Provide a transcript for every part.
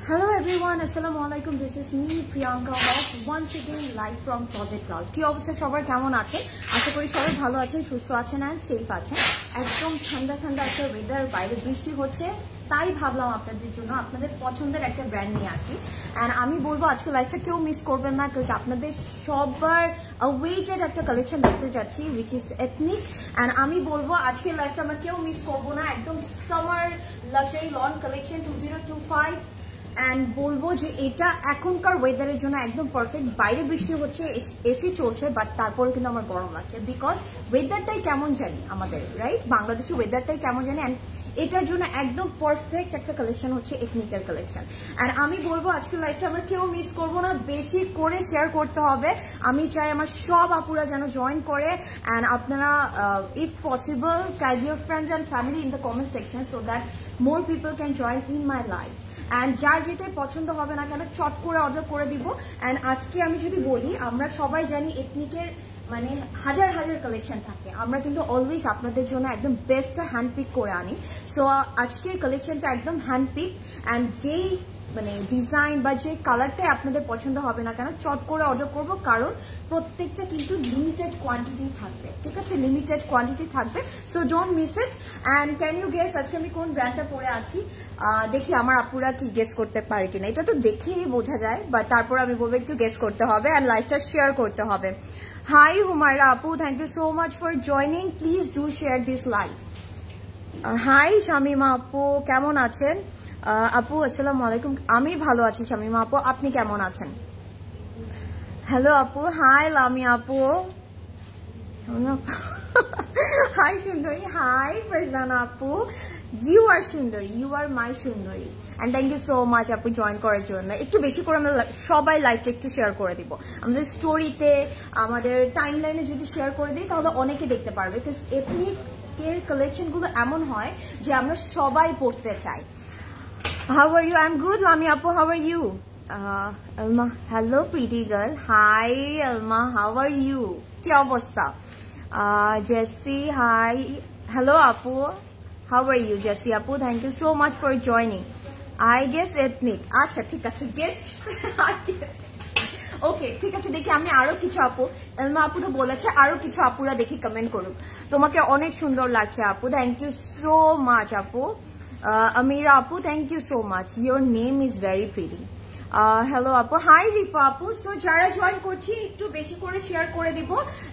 Hello everyone, assalamu alaikum. This is me Priyanka back once again live from Closet Cloud. কি অবস্থা সবার কেমন আছে? আশা করি সবাই ভালো আছেন, সুস্থ আছেন and safe আছেন। একদম ঠান্ডা ঠান্ডা একটা ওয়েদার, বাইরে বৃষ্টি হচ্ছে, তাই ভাবলাম আপনাদের জন্য আপনাদের পছন্দের একটা ব্র্যান্ড নিয়ে আসি। এন্ড আমি বলবো আজকে লাইভটা কেউ মিস করবেন না, কারণ আপনাদের সবার ওয়েটেড একটা কালেকশন দেখতে যাচ্ছি which is ethnic। এন্ড আমি বলবো আজকে লাইভটা আমরা কেউ মিস করবো না, একদম summer luxury lawn collection 2025। And বলবো যে এটা এখনকার ওয়েদারের জন্য একদম পারফেক্ট। বাইরে বৃষ্টি হচ্ছে, এসি চলছে, বাট তারপরে কিন্তু আমার গরম লাগছে, বিকজ ওয়েদারটাই কেমন জানি আমাদের, রাইট? বাংলাদেশের ওয়েদারটাই কেমন জানি, অ্যান্ড এটার জন্য একদম পারফেক্ট একটা কালেকশন হচ্ছে এথনিকের কালেকশন। অ্যান্ড আমি বলবো আজকে লাইভটা আমরা কেউ মিস করবো না, বেশি করে শেয়ার করতে হবে। আমি চাই আমার সব আপুরা যেন জয়েন করে, অ্যান্ড আপনারা if possible tag your friends and family in the comment section so that more people can join in my life. And যার যেটাই পছন্দ হবে না কেন চট করে অর্ডার করে দিব। অ্যান্ড আজকে আমি যদি বলি, আমরা সবাই জানি এথনিকের মানে হাজার হাজার কালেকশন থাকে, আমরা কিন্তু অলওয়েজ আপনাদের জন্য একদম বেস্টটা হ্যান্ডপিক করে আনি। সো আজকের কালেকশনটা একদম হ্যান্ডপিক, অ্যান্ড যেই মানে ডিজাইন বা যে কালারটাই আপনাদের পছন্দ হবে না কেন চট করে অর্ডার করব, কারণ প্রত্যেকটা কিন্তু লিমিটেড কোয়ান্টিটি থাকবে, ঠিক আছে? লিমিটেড কোয়ান্টিটি থাকবে, so don't miss it. And can you guess আজকে আমি কোন ব্র্যান্ডটা পরে আছি? দেখি আমার আপুরা কি গেস করতে পারে কিনা। এটা তো দেখেই বোঝা যায়, বা তারপর আমি বলবো একটু গেস করতে হবে অ্যান্ড লাইভটা শেয়ার করতে হবে। হাই হুমায়রা আপু, thank you so much for joining, please do share this live. Hi Shamima আপু, কেমন আছেন? আপু আসসালামু আলাইকুম, আমি ভালো আছি শামিমা আপু, আপনি কেমন আছেন? হ্যালো আপু, হাই লামিয়া আপু, হাই সুন্দরী, হাই ফারজানা আপু, ইউ আর সুন্দরী, ইউ আর মাই সুন্দরী, and thank you so much আপু জয়েন করার জন্য। একটু বেশি করে আমরা সবাই লাইভটা একটু শেয়ার করে দিব, আমাদের স্টোরিতে, আমাদের টাইম লাইনে যদি শেয়ার করে দিই তাহলে অনেকে দেখতে পারবে, বিকজ এথনিকের কালেকশনগুলো এমন হয় যে আমরা সবাই পড়তে চাই। How are you? I'm good, Lami Apu. How are you? Alma, hello, pretty girl. Hi, Alma. How are you? কি অবস্থা? Jessie, hi. Hello, Apu. How are you, Jessie Apu? Thank you so much for joining. I guess ethnic. আচ্ছা ঠিক আছে, guess. ওকে ঠিক আছে, দেখি আমি আরো কিছু আপু, এলমা আপু তো বলেছে আরো কিছু আপুরা দেখি কমেন্ট করুক। তোমাকে অনেক সুন্দর লাগছে আপু, থ্যাংক ইউ সো মাচ আপু। Amira Apu, thank you so much. Your name is very pretty. Hello Apu. Hi Rifa Apu. So jara join korchi ekটু বেশি করে শেয়ার করে দিব,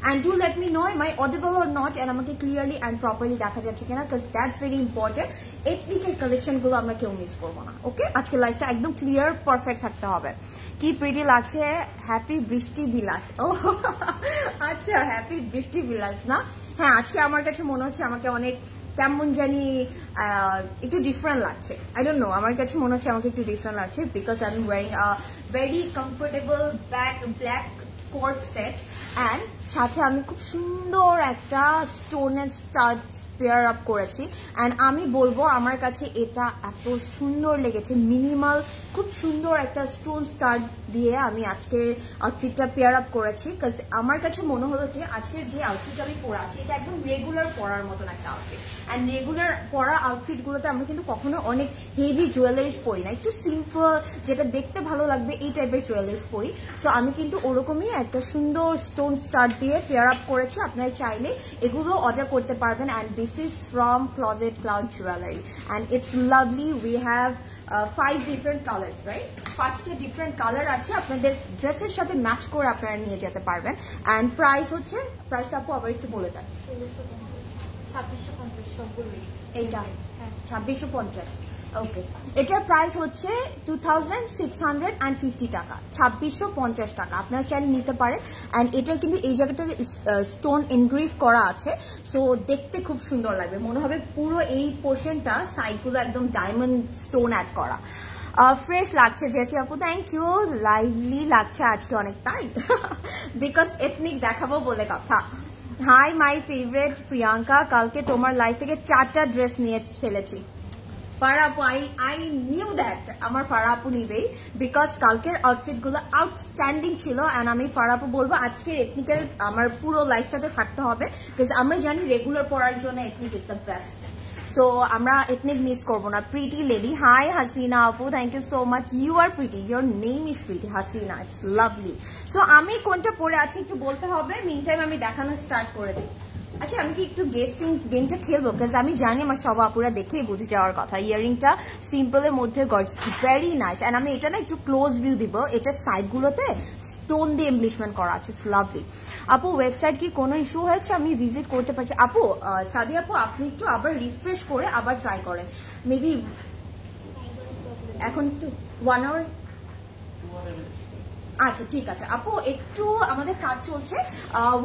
and do let me know am I audible or not, and আমাকে clearly and properly দেখা যাচ্ছে কিনা, because that's very important. এথনিকের collection গুলো আমরা কেউ মিস করব না, ওকে? আজকে লাইভটা একদম ক্লিয়ার পারফেক্ট থাকতে হবে। কি প্রিটি লাগছে, হ্যাপি বৃষ্টি বিলাস। ও আচ্ছা, হ্যাপি বৃষ্টি বিলাস না? হ্যাঁ, আজকে আমার কাছে মনে হচ্ছে আমাকে অনেক কেমন জানি একটু ডিফারেন্ট লাগছে, আই ডোন্ট নো, আমার কাছে মনে হচ্ছে আমাকে একটু ডিফারেন্ট লাগছে, because I am wearing a very comfortable black coat set, and সাথে আমি খুব সুন্দর একটা stone and studs pair up করেছি। অ্যান্ড আমি বলবো আমার কাছে এটা এত সুন্দর লেগেছে, মিনিমাল খুব সুন্দর একটা স্টোন স্টাড দিয়ে আমি আজকের আউটফিটটা পেয়ার আপ করেছি, বিকজ আমার কাছে মনে হলো কি আজকের যে আউটফিটটা আমি পরে আছি এটা একদম রেগুলার পরার মতন একটা আউটফিট। অ্যান্ড রেগুলার পরা আউটফিটগুলোতে আমরা কিন্তু কখনো অনেক হেভি জুয়েলারিজ পরি না, একটু সিম্পল যেটা দেখতে ভালো লাগবে এই টাইপের জুয়েলারিজ পরি। সো আমি কিন্তু ওরকমই একটা সুন্দর স্টোন স্টাড দিয়ে পেয়ার আপ করেছি, আপনারা চাইলে এগুলো অর্ডার করতে পারবেন। And this is from closet cloud jewellery, and it's lovely. We have 5 different colours, right? 5টা ডিফারেন্ট কালার আছে, আপনাদের ড্রেসের সাথে ম্যাচ করে আপনারা নিয়ে যেতে পারবেন। অ্যান্ড প্রাইস হচ্ছে, প্রাইস আপু আবার একটু বলে দেন। 2650 এইটা 2650, ওকে। এটার প্রাইস হচ্ছে 2650 টাকা, 2650 টাকা। আপনারা চাইলে নিতে পারেন। অ্যান্ড এটার কিন্তু এই জায়গাটাতে স্টোন এনগ্রেভ করা আছে, সো দেখতে খুব সুন্দর লাগবে, মনে হবে পুরো এই পোর্শনটা সাইডগুলো একদম ডায়মন্ড স্টোন অ্যাড করা। ফ্রেশ লাগছে জেসি আপু, থ্যাংক ইউ। লাইভলি লাগছে আজকে অনেক, তাই? বিকজ এথনিক দেখাবো বলে কথা। হাই মাই ফেভারিট প্রিয়াঙ্কা, কালকে তোমার লাইফ থেকে 4টা ড্রেস নিয়ে ফেলেছি। ফারা আপু, আই নিউ দ্যাট আমার ফারা আপু নিবেই, বিকজ কালকের আউটফিটগুলো আউটস্ট্যান্ডিং ছিল। অ্যান্ড আমি ফারা আপু বলবো আজকের এথনিকের আমার পুরো লাইফটাতে থাকতে হবে, বিকজ আমরা জানি রেগুলার পড়ার জন্য ethnic is the best. So আমরা এথনিক মিস করবো না। প্রিটি লেডি, হাই হাসিনা আপু, thank you so much. You are pretty, your name is pretty Hasina, it's lovely. So আমি কোনটা পরে আছি একটু বলতে হবে, মিন টাইম আমি দেখানো স্টার্ট করে দিই। আচ্ছা আমি কি একটু গেসিং গেমটা খেলবো, বিকজ আমি জানি আমার সব আপুরা দেখেই বুঝে যাওয়ার কথা। ইয়ারিংটা সিম্পলের মধ্যে গর্জিয়াস, ভেরি নাইস। অ্যান্ড আমি এটা না একটু ক্লোজ ভিউ দিব, এটা সাইডগুলোতে স্টোন দিয়ে এমব্লিশমেন্ট করা আছে, ইটস লাভলি। আপু ওয়েবসাইট কি কোনো ইস্যু হয়েছে, আমি ভিজিট করতে পারছি? আপু সাদি আপু আপনি একটু আবার রিফ্রেশ করে আবার ট্রাই করেন, মেবি এখন একটু 1 আওয়ার। আচ্ছা ঠিক আছে আপু, একটু আমাদের কাজ চলছে,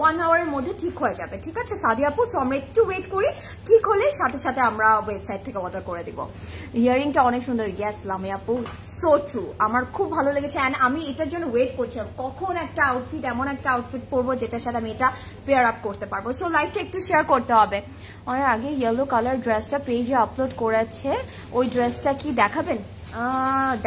1 আওয়ারের মধ্যে ঠিক হয়ে যাবে, ঠিক আছে সাদি আপু। সো আমরা একটু ওয়েট করি, ঠিক হলে সাথে সাথে আমরা ওয়েবসাইট থেকে অর্ডার করে দিব। ইয়ারিংটা অনেক সুন্দর, ইয়েস লামি আপু, সো ট্রু, আমার খুব ভালো লেগেছে। অ্যান্ড আমি এটার জন্য ওয়েট করছি কখন একটা আউটফিট, এমন একটা আউটফিট পরবো যেটার সাথে আমি এটা পেয়ার আপ করতে পারবো। সো লাইফটা একটু শেয়ার করতে হবে। অনেক আগে ইয়েলো কালার ড্রেসটা পেজে আপলোড করেছে, ওই ড্রেসটা কি দেখাবেন?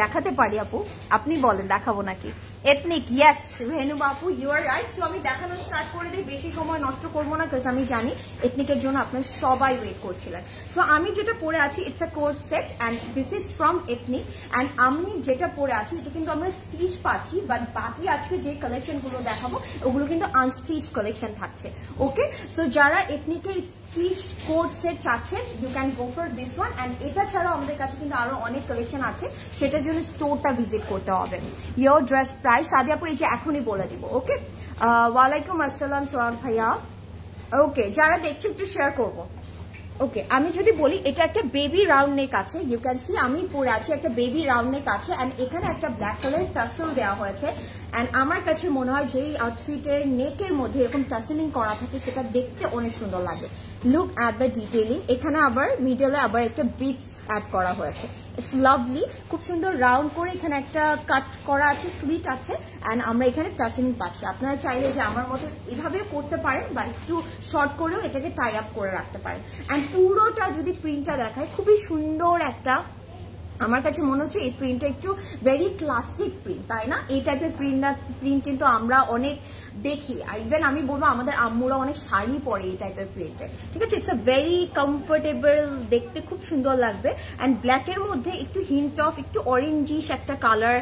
দেখাতে পারি আপু, আপনি বলেন দেখাবো নাকি? Ethnic, yes Renu Bapu, you R right. So আমি দেখানো স্টার্ট করে দিই, বেশি সময় নষ্ট করবো না, বিকজ আমি জানি এথনিকের জন্য আপনার সবাই ওয়েট করছিলেন। সো আমি যেটা পরে আছি it's a coat set and this is from Ethnic. And আমি যেটা পরে আছি এটা কিন্তু আমরা স্টিচ পাচ্ছি, বাট বাকি আজকে যে কালেকশনগুলো দেখাবো ওগুলো কিন্তু আনস্টিচ কালেকশন থাকছে। ওকে, সো যারা এথনিকের স্টিচ কোট সেট চাচ্ছেন you can go for this one. And এটা ছাড়াও আমাদের কাছে কিন্তু আরো অনেক কালেকশন আছে, সেটার জন্য স্টোরটা ভিজিট করতে হবে। ইয়োর ড্রেস প্রাইস সাদি আপু এই যে এখনই বলে দিব। ওকে, ওয়ালাইকুম আসসালাম সোহাগ ভাইয়া। ওকে, যারা দেখছে একটু শেয়ার করবো। ওকে, আমি যদি বলি এটা একটা বেবি রাউন্ড নেক আছে, ইউ ক্যান সি আমি পরে আছি একটা বেবি রাউন্ড নেক আছে। অ্যান্ড এখানে একটা ব্ল্যাক কালার টাসেল দেওয়া হয়েছে। অ্যান্ড আমার কাছে মনে হয় যে এই আউটফিটের নেকের মধ্যে এরকম টাসেলিং করা থাকে সেটা দেখতে অনেক সুন্দর লাগে। লুক অ্যাট দ্য ডিটেলিং, এখানে আবার মিডলে আবার একটা বিটস অ্যাড করা হয়েছে, ইটস লাভলি। খুব সুন্দর রাউন্ড করে এখানে একটা কাট করা আছে, স্লিট আছে। অ্যান্ড আমরা এখানে টাসেলিং পাচ্ছি। আপনারা চাইলে যে আমার মতো এভাবেও করতে পারেন বা একটু শর্ট করেও এটাকে টাই আপ করে রাখতে পারেন। অ্যান্ড পুরোটা যদি প্রিন্টটা দেখায় খুবই সুন্দর একটা, আমার কাছে মনে হচ্ছে এই প্রিন্টটা একটু ভেরি ক্লাসিক প্রিন্ট, তাই না? এই টাইপের প্রিন্ট কিন্তু আমরা অনেক দেখি, ইভেন আমি বলবো আমাদের আম্মুরা অনেক শাড়ি পরে এই টাইপের প্রিন্টে, ঠিক আছে? ইটস আ ভেরি কমফোর্টেবল, দেখতে খুব সুন্দর লাগবে। অ্যান্ড ব্ল্যাকের মধ্যে একটু হিন্ট অফ একটু অরেঞ্জিশ একটা কালার,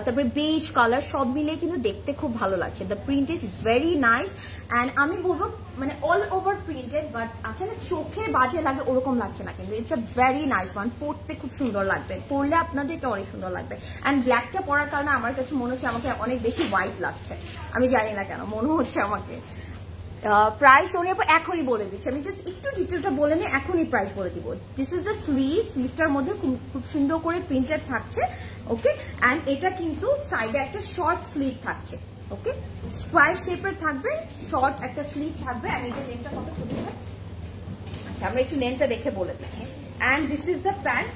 তারপরে বেজ কালার, সব মিলে কিন্তু দেখতে খুব ভালো লাগছে। The print is very nice. And আমি বলবো মানে অল ওভার প্রিন্টেড, বাট আসলে চোখে বাজে লাগে ওরকম লাগছে না, কিন্তু it's a very nice one. পরতে খুব সুন্দর লাগবে, পরলে আপনাদেরকে অনেক সুন্দর লাগবে। অ্যান্ড ব্ল্যাকটা পরার কারণে আমার কাছে মনে হচ্ছে আমাকে অনেক বেশি হোয়াইট লাগছে, আমি জানি না কেন মনে হচ্ছে আমাকে। প্রাইস উনি এখনই বলে দিচ্ছি, আমি জাস্ট একটু ডিটেলটা বলে নিই, এখনই প্রাইস বলে দিব। দিস ইজ দ্য স্লিভ, স্লিভটার মধ্যে খুব সুন্দর করে প্রিন্টেড থাকছে। ওকে, অ্যান্ড এটা কিন্তু সাইডে একটা শর্ট স্লিভ থাকছে। ওকে, স্কোয়ার শেপের থাকবে, শর্ট একটা স্লিভ থাকবে। অ্যান্ড এই যে লেনটা কত খুঁজে, আচ্ছা আমরা একটু লেনটা দেখে বলে দিচ্ছি। And this is the pant.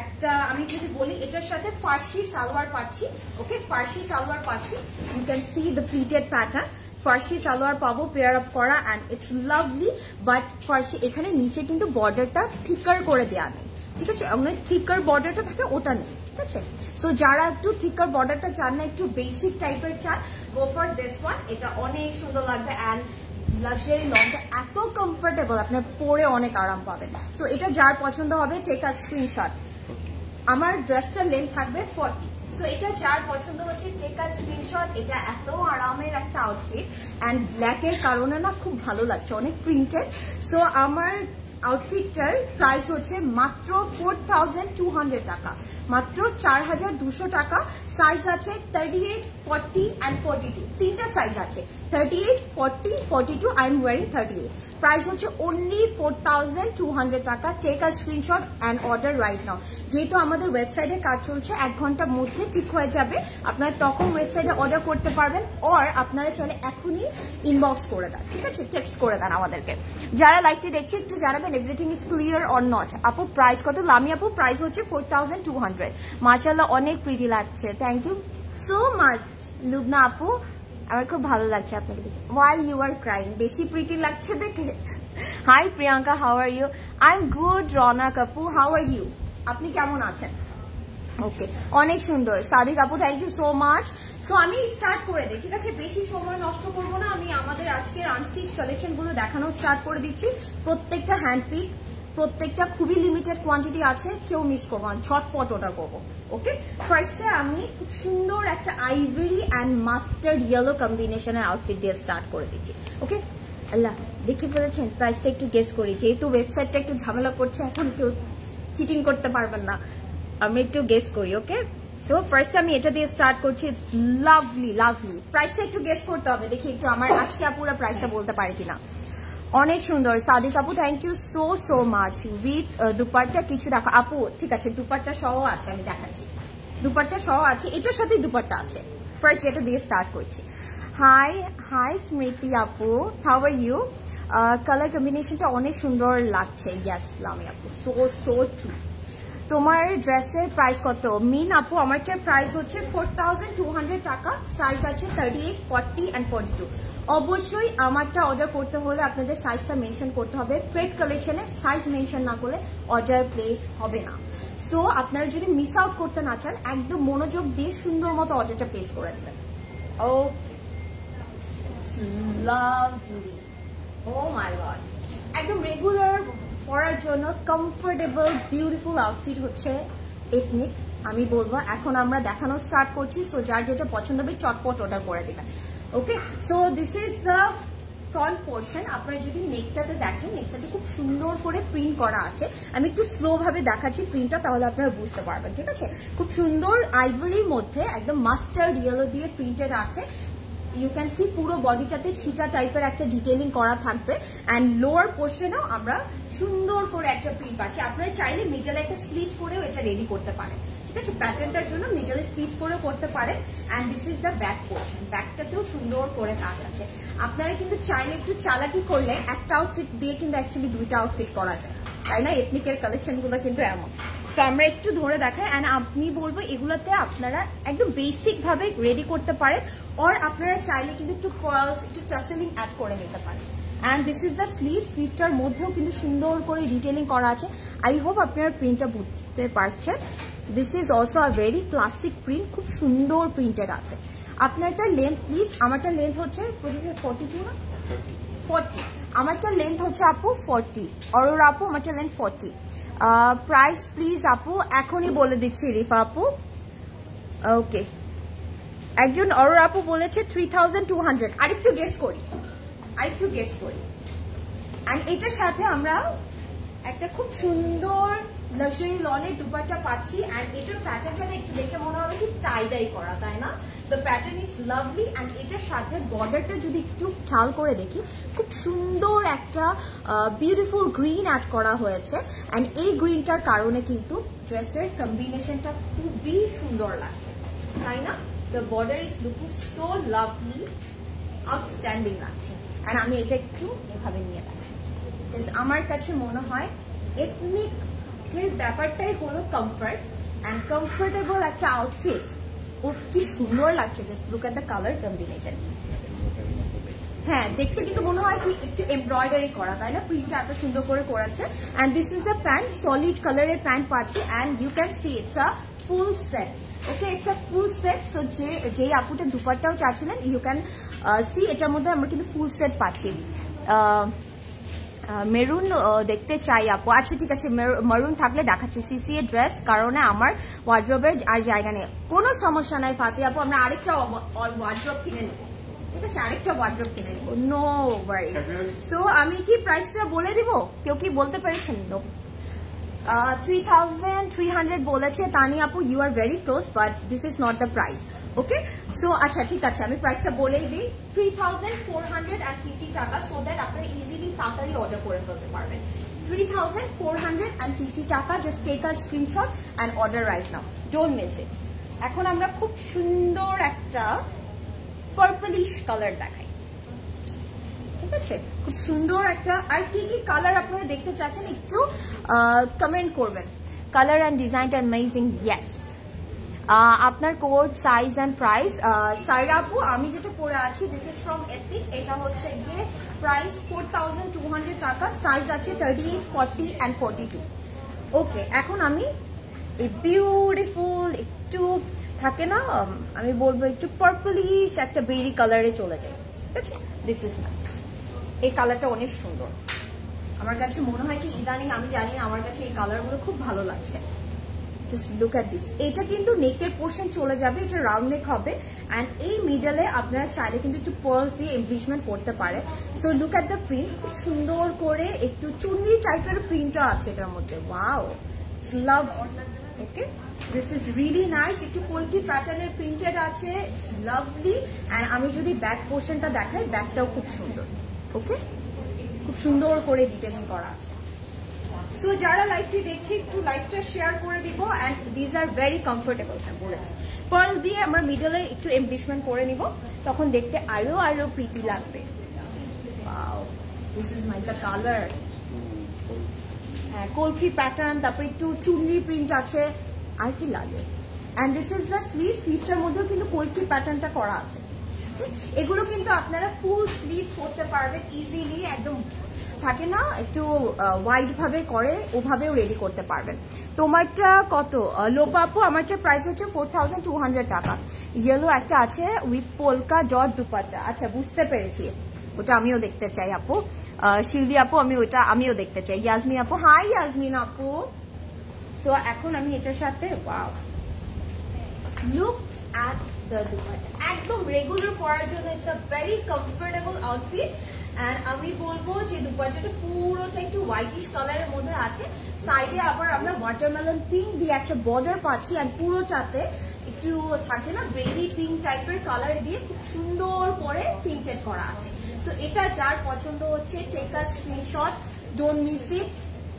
একটা আমি যদি বলি এটার সাথে ফার্সি সালোয়ার পাচ্ছি। ওকে, ফার্সি সালোয়ার পাচ্ছি, you can see the pleated pattern. Farshi salwar পাবো পেয়ার আপ করা, and it's lovely. But farshi এখানে নিচে কিন্তু বর্ডারটা থিকার করে দেওয়া নেই, ঠিক আছে? অনেক থিকার বর্ডারটা থাকে, ওটা নেই, ঠিক আছে? সো যারা একটু থিকার বর্ডারটা চান না, একটু বেসিক টাইপের চান, গো ফর দিস ওয়ান। এটা অনেক সুন্দর লাগবে। অ্যান্ড লাক্সারি লংটা এত কমফোর্টেবল, আপনার পরে অনেক আরাম পাবেন। সো এটা যার পছন্দ হবে টেক আ স্ক্রিনশট। আমার ড্রেসটার লেন্থ থাকবে 40। সো এটা যার পছন্দ হচ্ছে টেক আ স্ক্রিনশট। এটা এত আরামের একটা আউটফিট, অ্যান্ড ব্ল্যাকের কারণে না খুব ভালো লাগছে, অনেক প্রিন্টেড। সো আমার আউটফিটটার প্রাইস হচ্ছে মাত্র 4200 টাকা, মাত্র 4200 টাকা। সাইজ আছে 38, 40 অ্যান্ড 42, তিনটা সাইজ আছে, 38, 40, 42। I am wearing 38। প্রাইস হচ্ছে অনলি 4200 টাকা। Take a screenshot and order right now. যেহেতু আমাদের ওয়েবসাইটে কাজ চলছে, 1 ঘন্টার মধ্যে ঠিক হয়ে যাবে, আপনারা তখন ওয়েবসাইটে অর্ডার করতে পারবেন। অর আপনারা চাইলে এখনই ইনবক্স করে দেন, ঠিক আছে? টেক্সট করে দেন আমাদেরকে। যারা লাইভটি দেখছে একটু জানাবেন everything is clear or not. আপু প্রাইস কত? লামি আপু প্রাইস হচ্ছে 4200। মাশাআল্লাহ অনেক প্রিটি লাগছে, thank you so much Lubna আপু, আমার খুব ভালো লাগছে আপনাকে দেখে। ওয়াই ইউ আর ক্রাইং, বেশি প্রিটি লাগছে দেখে। Hi Priyanka, how are you? I am good. Rona কাপু, হাউ আর ইউ? আপনি কেমন আছেন? ওকে, অনেক সুন্দর। সাদিক আপু thank you so much. So আমি স্টার্ট করে দিই, ঠিক আছে? বেশি সময় নষ্ট করবো না, আমি আমাদের আজকের আনস্টিচ কালেকশন গুলো দেখানো স্টার্ট করে দিচ্ছি। প্রত্যেকটা হ্যান্ড পিক, প্রত্যেকটা খুবই লিমিটেড কোয়ান্টিটি আছে, কেউ মিস করবো না, ঝটপট অর্ডার করবো। ওকে, ফার্স্টে আমি খুব সুন্দর একটা আইভরি অ্যান্ড মাস্টার্ড ইয়েলো কম্বিনেশনের আউটফিট দিয়ে স্টার্ট করে দিচ্ছি। ওকে, আল্লাহ দেখে ফেলেছেন, প্রাইসটা একটু গেস করি, যেহেতু ওয়েবসাইটটা একটু ঝামেলা করছে, এখন কেউ চিটিং করতে পারবেন না, আমি একটু গেস করি। ওকে, সো ফার্স্ট আমি এটা দিয়ে স্টার্ট করছি। It's lovely lovely. প্রাইসটা একটু গেস করতে হবে, দেখি একটু আমার আজকে আপুরা প্রাইসটা বলতে পারে কিনা। অনেক সুন্দর সাদিক আপু, thank you so so much. With dupatta কিছু রাখা আপু, ঠিক আছে, দুপাট্টা সহ আছে, আমি দেখাচ্ছি, দুপাট্টা সহ আছে, এটার সাথে দুপাট্টা আছে। ফার্স্ট এটা দিয়ে স্টার্ট করছি। হাই হাই স্মৃতি আপু, হাউ আর ইউ? কালার কম্বিনেশনটা অনেক সুন্দর লাগছে। ইয়াস লামি আপু, সো সো ট্রু। তোমার ড্রেসের প্রাইস কত? মিন আপু, আমারটার প্রাইস হচ্ছে 4200 টাকা, সাইজ আছে 38, 40 and 42। অবশ্যই আমারটা অর্ডার করতে হলে আপনাদের সাইজটা মেনশন করতে হবে। ক্রেট কালেকশনে সাইজ মেনশন না করলে অর্ডার প্লেস হবে না। সো আপনারা যদি মিস আউট করতে না চান, একদম মনোযোগ দিয়ে সুন্দর মতো অর্ডারটা প্লেস করে দেবেন। ওকে, লাভলি, ও মাই গড, একদম রেগুলার পরার জন্য কমফোর্টেবল বিউটিফুল আউটফিট হচ্ছে এথনিক। আমি বলবো এখন আমরা দেখানো স্টার্ট করছি, সো যার যেটা পছন্দ হবে চটপট অর্ডার করে দেবেন। Okay, so this is the front portion. আপনারা যদি নেকটাতে দেখেন, নেকটাতে খুব সুন্দর করে প্রিন্ট করা আছে। আমি একটু স্লো ভাবে দেখাচ্ছি প্রিন্টটা, তাহলে আপনারা বুঝতে পারবেন। ঠিক আছে, খুব সুন্দর আইভরির মধ্যে একদম মাস্টার্ড ইয়েলো দিয়ে প্রিন্টেড আছে। ইউ ক্যান সি পুরো বডিটাতে ছিটা টাইপের একটা ডিটেইলিং করা থাকবে, অ্যান্ড লোয়ার পোর্শনেও আমরা সুন্দর করে একটা প্রিন্ট পাচ্ছি। আপনারা চাইলে মিডলে একটা স্লিট করেও এটা রেডি করতে পারেন। ঠিক আছে, প্যাটার্নটার জন্য মিডলে স্লিট করেও করতে পারেন। And this is the back portion, ব্যাকটাতেও সুন্দর করে কাজ আছে। আপনারা কিন্তু চাইলে একটু চালাকি করলে একটা আউটফিট দিয়ে কিন্তু অ্যাকচুয়ালি দুইটা আউটফিট করা যায়, তাই না? এথনিকের কালেকশনগুলো কিন্তু এমন। সো আমরা একটু ধরে দেখাই, অ্যান্ড আমি বলবো এগুলোতে আপনারা একদম বেসিক ভাবে রেডি করতে পারেন, আর আপনারা চাইলে কিন্তু একটু পার্লস, একটু টাসেলিং অ্যাড করে নিতে পারেন। And this is the sleeve, স্লিভটার মধ্যেও কিন্তু সুন্দর করে ডিটেলিং করা আছে। আই হোপ আপনারা প্রিন্টটা বুঝতে পারছেন। This is also a very classic print, খুব সুন্দর প্রিন্টেড আছে। আপনারটা লেন্থ প্লিজ, আমারটা লেন্থ হচ্ছে 42 না 40, আমারটা লেন্থ হচ্ছে আপু 40, অরোরা আপু আমারটা লেন্থ 40। প্রাইস প্লিজ আপু, এখনই বলে দিচ্ছি রিফা আপু। ওকে, একজন অরোরা আপু বলেছে 3200, আরেকটু গেস করি, আরেকটু গেস করি। অ্যান্ড এটার সাথে আমরা একটা খুব সুন্দর লাক্সারি লনের দুপাট্টা পাচ্ছি। অ্যান্ড এটার প্যাটার্নটা একটু দেখে মনে হবে কি টাই ডাই করা, তাই না? The pattern is lovely. And এটার সাথে বর্ডারটা যদি একটু খেয়াল করে দেখি, খুব সুন্দর একটা বিউটিফুল গ্রিন অ্যাড করা হয়েছে। অ্যান্ড এই গ্রিনটার কারণে কিন্তু ড্রেসের কম্বিনেশনটা খুবই সুন্দর লাগছে, তাই না? The border is looking so lovely, outstanding লাগছে। অ্যান্ড আমি এটা একটু এভাবে নিয়ে দেখাই, আমার কাছে মনে হয় এথনিকের ব্যাপারটাই হলো কমফর্ট, অ্যান্ড কমফোর্টেবল একটা আউটফিট। ও কি সুন্দর লাগছে, just look at the colour combination. হ্যাঁ, দেখতে কিন্তু মনে হয় কি একটু এমব্রয়ডারি করা, তাই না? প্রিন্টটা এত সুন্দর করে করেছে। And this is the pant, solid কালারের প্যান্ট পাচ্ছি। And you can see it's a full set. Okay, it's a full set. So যে আপুটা দুপাট্টাও চাচ্ছিলেন, ইউ ক্যান সি এটার মধ্যে আমরা কিন্তু ফুল সেট পাচ্ছি। মেরুন দেখতে চাই আপু, আচ্ছা ঠিক আছে, মেরুন থাকলে দেখাচ্ছি। সিসিএ ড্রেস কারণে আমার ওয়ার্ড্রোবের আর জায়গা নেই, কোনো সমস্যা নাই ফাতি আপু, আমরা আরেকটা ওয়ার্ড্রোব কিনে নেবো। ঠিক আছে, আরেকটা ওয়ার্ড্রোব কিনে নেবো, নো ওয়ারিজ। সো আমি কি প্রাইসটা বলে দিব? কেউ কি বলতে পেরেছেন? 3300 বলেছে তানি আপু, you are very close, but this is not the price. Okay, so আচ্ছা ঠিক আছে, আমি প্রাইসটা বলেই দিই, 3450 টাকা, সো দ্যাট আপনারা ইজিলি তাড়াতাড়ি অর্ডার করে ফেলতে পারবেন। 3450 টাকা, just take a screenshot and order right now, don't miss it. এখন আমরা খুব সুন্দর একটা পার্পলিশ কালার দেখাই। ঠিক আছে, খুব সুন্দর একটা। আর কি কি কালার আপনারা দেখতে চাচ্ছেন একটু কমেন্ট করবেন। কালার অ্যান্ড ডিজাইনটা অ্যামেজিং। ইয়েস, আপনার কোড, সাইজ অ্যান্ড প্রাইস। সাইরা আপু, আমি যেটা পরে আছি দিস ইজ ফ্রম এথনিক, এটা হচ্ছে গিয়ে প্রাইস 4200 টাকা, সাইজ আছে 38, 40 and 42। ওকে, এখন আমি এই বিউটিফুল একটু থাকে না, আমি বলবো একটু পার্পলিশ একটা বেরি কালারে চলে যাই। ঠিক আছে, দিস ইজ নাইস, এই কালারটা অনেক সুন্দর। আমার কাছে মনে হয় কি ইদানিং আমি জানি না আমার কাছে এই কালারগুলো খুব ভালো লাগছে। Just look at this. এটা কিন্তু নেকের পোর্শন চলে যাবে, এটা রাউন্ড নেক হবে অ্যান্ড এই মিডলে আপনারা চাইলে কিন্তু একটু পার্লস দিয়ে এমব্লিশমেন্ট করতে পারে। So look at the print, খুব সুন্দর করে একটু চুনরি টাইপের প্রিন্টও আছে এটার মধ্যে। Wow, it's love. Okay, this is really nice. একটু কলকি প্যাটার্নের প্রিন্টেড আছে, ইটস লাভলি। অ্যান্ড আমি যদি ব্যাক পোর্শনটা দেখাই, ব্যাকটাও খুব সুন্দর। ওকে, খুব সুন্দর করে ডিটেলিং করা আছে। সো যারা লাইভটি দেখছি একটু লাইভটা শেয়ার করে দিব। And these are very comfortable. হ্যাঁ বলেছি, পার্ল দিয়ে আমরা মিডলে একটু এমব্লিশমেন্ট করে নিব, তখন দেখতে আরো আরো প্রিটি লাগবে। Wow, this is my the colour. হ্যাঁ, কলকি প্যাটার্ন, তারপর একটু চুনরি প্রিন্ট আছে, আর কি লাগে। And this is the sleeve. স্লিভটার মধ্যেও কিন্তু কলকি প্যাটার্নটা করা আছে। এগুলো কিন্তু আপনারা ফুল স্লিভ করতে পারবেন ইজিলি, একদম থাকে না একটু ওয়াইড ভাবে করে, ওভাবেও রেডি করতে পারবেন। তোমারটা কত লোপা আপু? আমারটা প্রাইস হচ্ছে 4200 টাকা। ইয়েলো একটা আছে উইথ পোলকা ডট দুপাট্টা। আচ্ছা, বুঝতে পেরেছি, ওটা আমিও দেখতে চাই আপু। শিল্পী আপু, আমিও দেখতে চাই। ইয়াসমিন আপু, হাই ইয়াসমিন আপু। সো এখন আমি এটার সাথে, wow, look at the dupatta. একদম রেগুলার পরার জন্য it's a very comfortable outfit. And আমি বলবো যে দুপাট্টাটা পুরোটা একটু হোয়াইটিশ কালারের মধ্যে আছে, সাইডে আবার আমরা ওয়াটারমেলন পিঙ্ক দিয়ে একটা বর্ডার পাচ্ছি, আর পুরোটাতে একটু থাকে না বেবি পিঙ্ক টাইপের কালার দিয়ে খুব সুন্দর করে প্রিন্টেড করা আছে। সো এটা যার পছন্দ হচ্ছে, take a screenshot, don't miss it,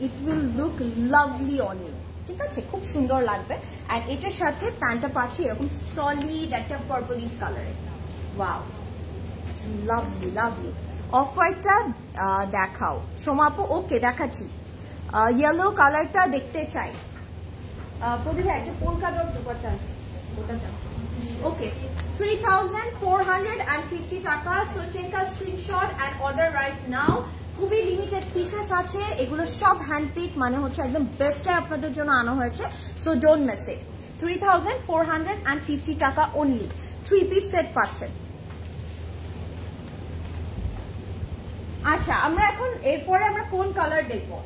it will look lovely on you. ঠিক আছে, খুব সুন্দর লাগবে। আর এটার সাথে প্যান্টটা পাচ্ছি এরকম সলিড একটা পার্পলিশ কালারে। Wow, lovely lovely. অফ হোয়াইটটা দেখাও সোমাপু। ওকে, দেখাচ্ছি। ইয়েলো কালারটা দেখতে চাই। প্রতিভা একটা পোলকা ডট দুপাট্টা আছে, ওটা চাই। ওকে, 3450 টাকা। So take a screenshot and order right now. খুবই লিমিটেড পিসেস আছে, এগুলো সব হ্যান্ড পিক, মানে হচ্ছে একদম বেস্টে আপনাদের জন্য আনা হয়েছে। সো ডোন্ট মিস ইট। 3450 টাকা অনলি। 3 পিস সেট পাচ্ছেন। আচ্ছা, আমরা এখন এরপরে আমরা কোন কালার দেখবো?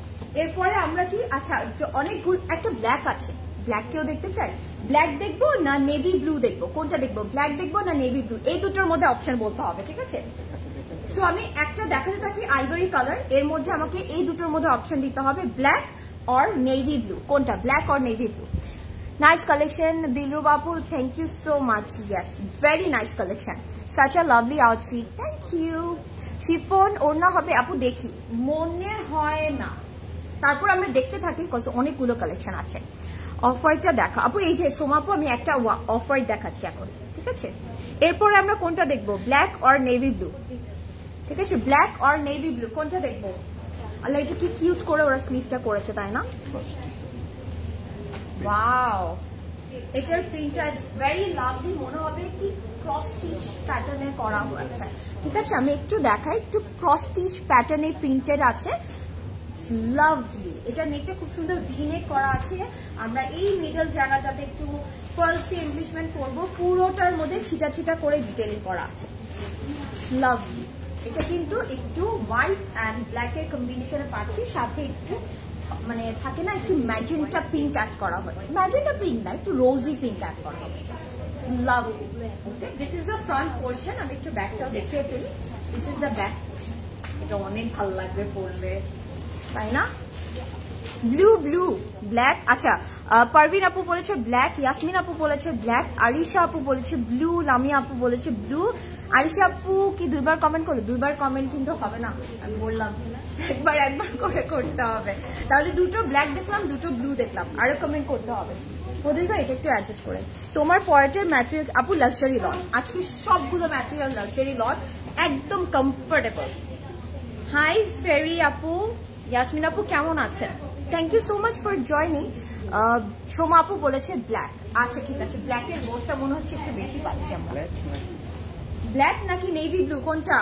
এরপরে আমরা কি, আচ্ছা অনেকগুলো, একটা ব্ল্যাক আছে, ব্ল্যাক কেউ দেখতে চাই? ব্ল্যাক দেখবো না নেভি ব্লু দেখবো? কোনটা দেখবো? ব্ল্যাক দেখবো না নেভি ব্লু? এই দুটোর মধ্যে অপশন বলতে হবে, ঠিক আছে? সো আমি একটা দেখাতে থাকি আইভরি কালার, এর মধ্যে আমাকে এই দুটোর মধ্যে অপশন দিতে হবে, ব্ল্যাক অর নেভি ব্লু। কোনটা? Black or navy blue? Nice collection দিলু বাবু, thank you so much. Yes, very nice collection, such a lovely outfit, thank you. Chiffon ওড়না হবে আপু? দেখি, মনে হয় না, তারপর আমরা দেখতে থাকি, অনেকগুলো কালেকশন আছে। অফ হোয়াইটটা দেখা আপু। এই যে সোমাপু, আমি একটা অফ হোয়াইট দেখাচ্ছি এখন, ঠিক আছে? এরপরে আমরা কোনটা দেখবো? Black or navy blue? ঠিক আছে, ব্ল্যাক অর নেভি ব্লু, কোনটা দেখবো? আল্লাহ, এটা কি কিউট করে ওরা স্লিভটা করেছে, তাই না? ওয়াও, এটার প্রিন্টটা ইজ ভেরি লাভলি, মনে হবে কি ক্রস স্টিচ প্যাটার্নে করা হয়েছে। ঠিক আছে, আমি একটু দেখাই, একটু ক্রস স্টিচ প্যাটার্নে প্রিন্টেড আছে, লাভলি। এটা নেকটা খুব সুন্দর ভি নেক করা আছে। আমরা এই মিডল জায়গাটাতে একটু পার্লস দিয়ে এমব্লিশমেন্ট করবো, পুরোটার মধ্যে ছিটা ছিটা করে ডিটেইলিং করা আছে, লাভলি। এটা কিন্তু একটু হোয়াইট অ্যান্ড ব্ল্যাক এর কম্বিনেশনে পাচ্ছি, সাথে একটু মানে থাকে না একটু ম্যাজেন্টা পিঙ্ক অ্যাড করা হয়েছে, ম্যাজেন্টা পিঙ্ক না, একটু রোজি পিঙ্ক অ্যাড করা হয়েছে, lovely. Okay, this is the front portion. আমি একটু ব্যাকটাও দেখিয়ে ফেলি। This is the back. এটা অনেক ভালো লাগবে পরলে, তাই না? Blue blue black. আচ্ছা, পারভিন আপু বলেছে ব্ল্যাক, ইয়াসমিন আপু বলেছে ব্ল্যাক, আরিশা আপু বলেছে ব্লু, লামিয়া আপু বলেছে ব্লু। আরিশা আপু কি দুইবার কমেন্ট করলো? দুইবার কমেন্ট কিন্তু হবে না, আমি বললাম একবার করে করতে হবে। তাহলে দুটো ব্ল্যাক দেখলাম, দুটো ব্লু দেখলাম, আরো কমেন্ট করতে হবে। ওদের ভাই এটা একটু অ্যাডজাস্ট করে। তোমার পরেটের ম্যাটেরিয়াল আপু লাক্সারি লট, আজকে সবগুলো ম্যাটেরিয়াল লাক্সারি লট, একদম কমফোর্টেবল। হাই ফেরি আপু, ইয়াসমিন আপু কেমন আছেন? Thank you so much for joining. Soma আপু বলেছে ব্ল্যাক। আচ্ছা ঠিক আছে, ব্ল্যাকের বোর্ডটা মনে হচ্ছে একটু বেশি পাচ্ছি আমরা। ব্ল্যাক নাকি নেভি ব্লু, কোনটা?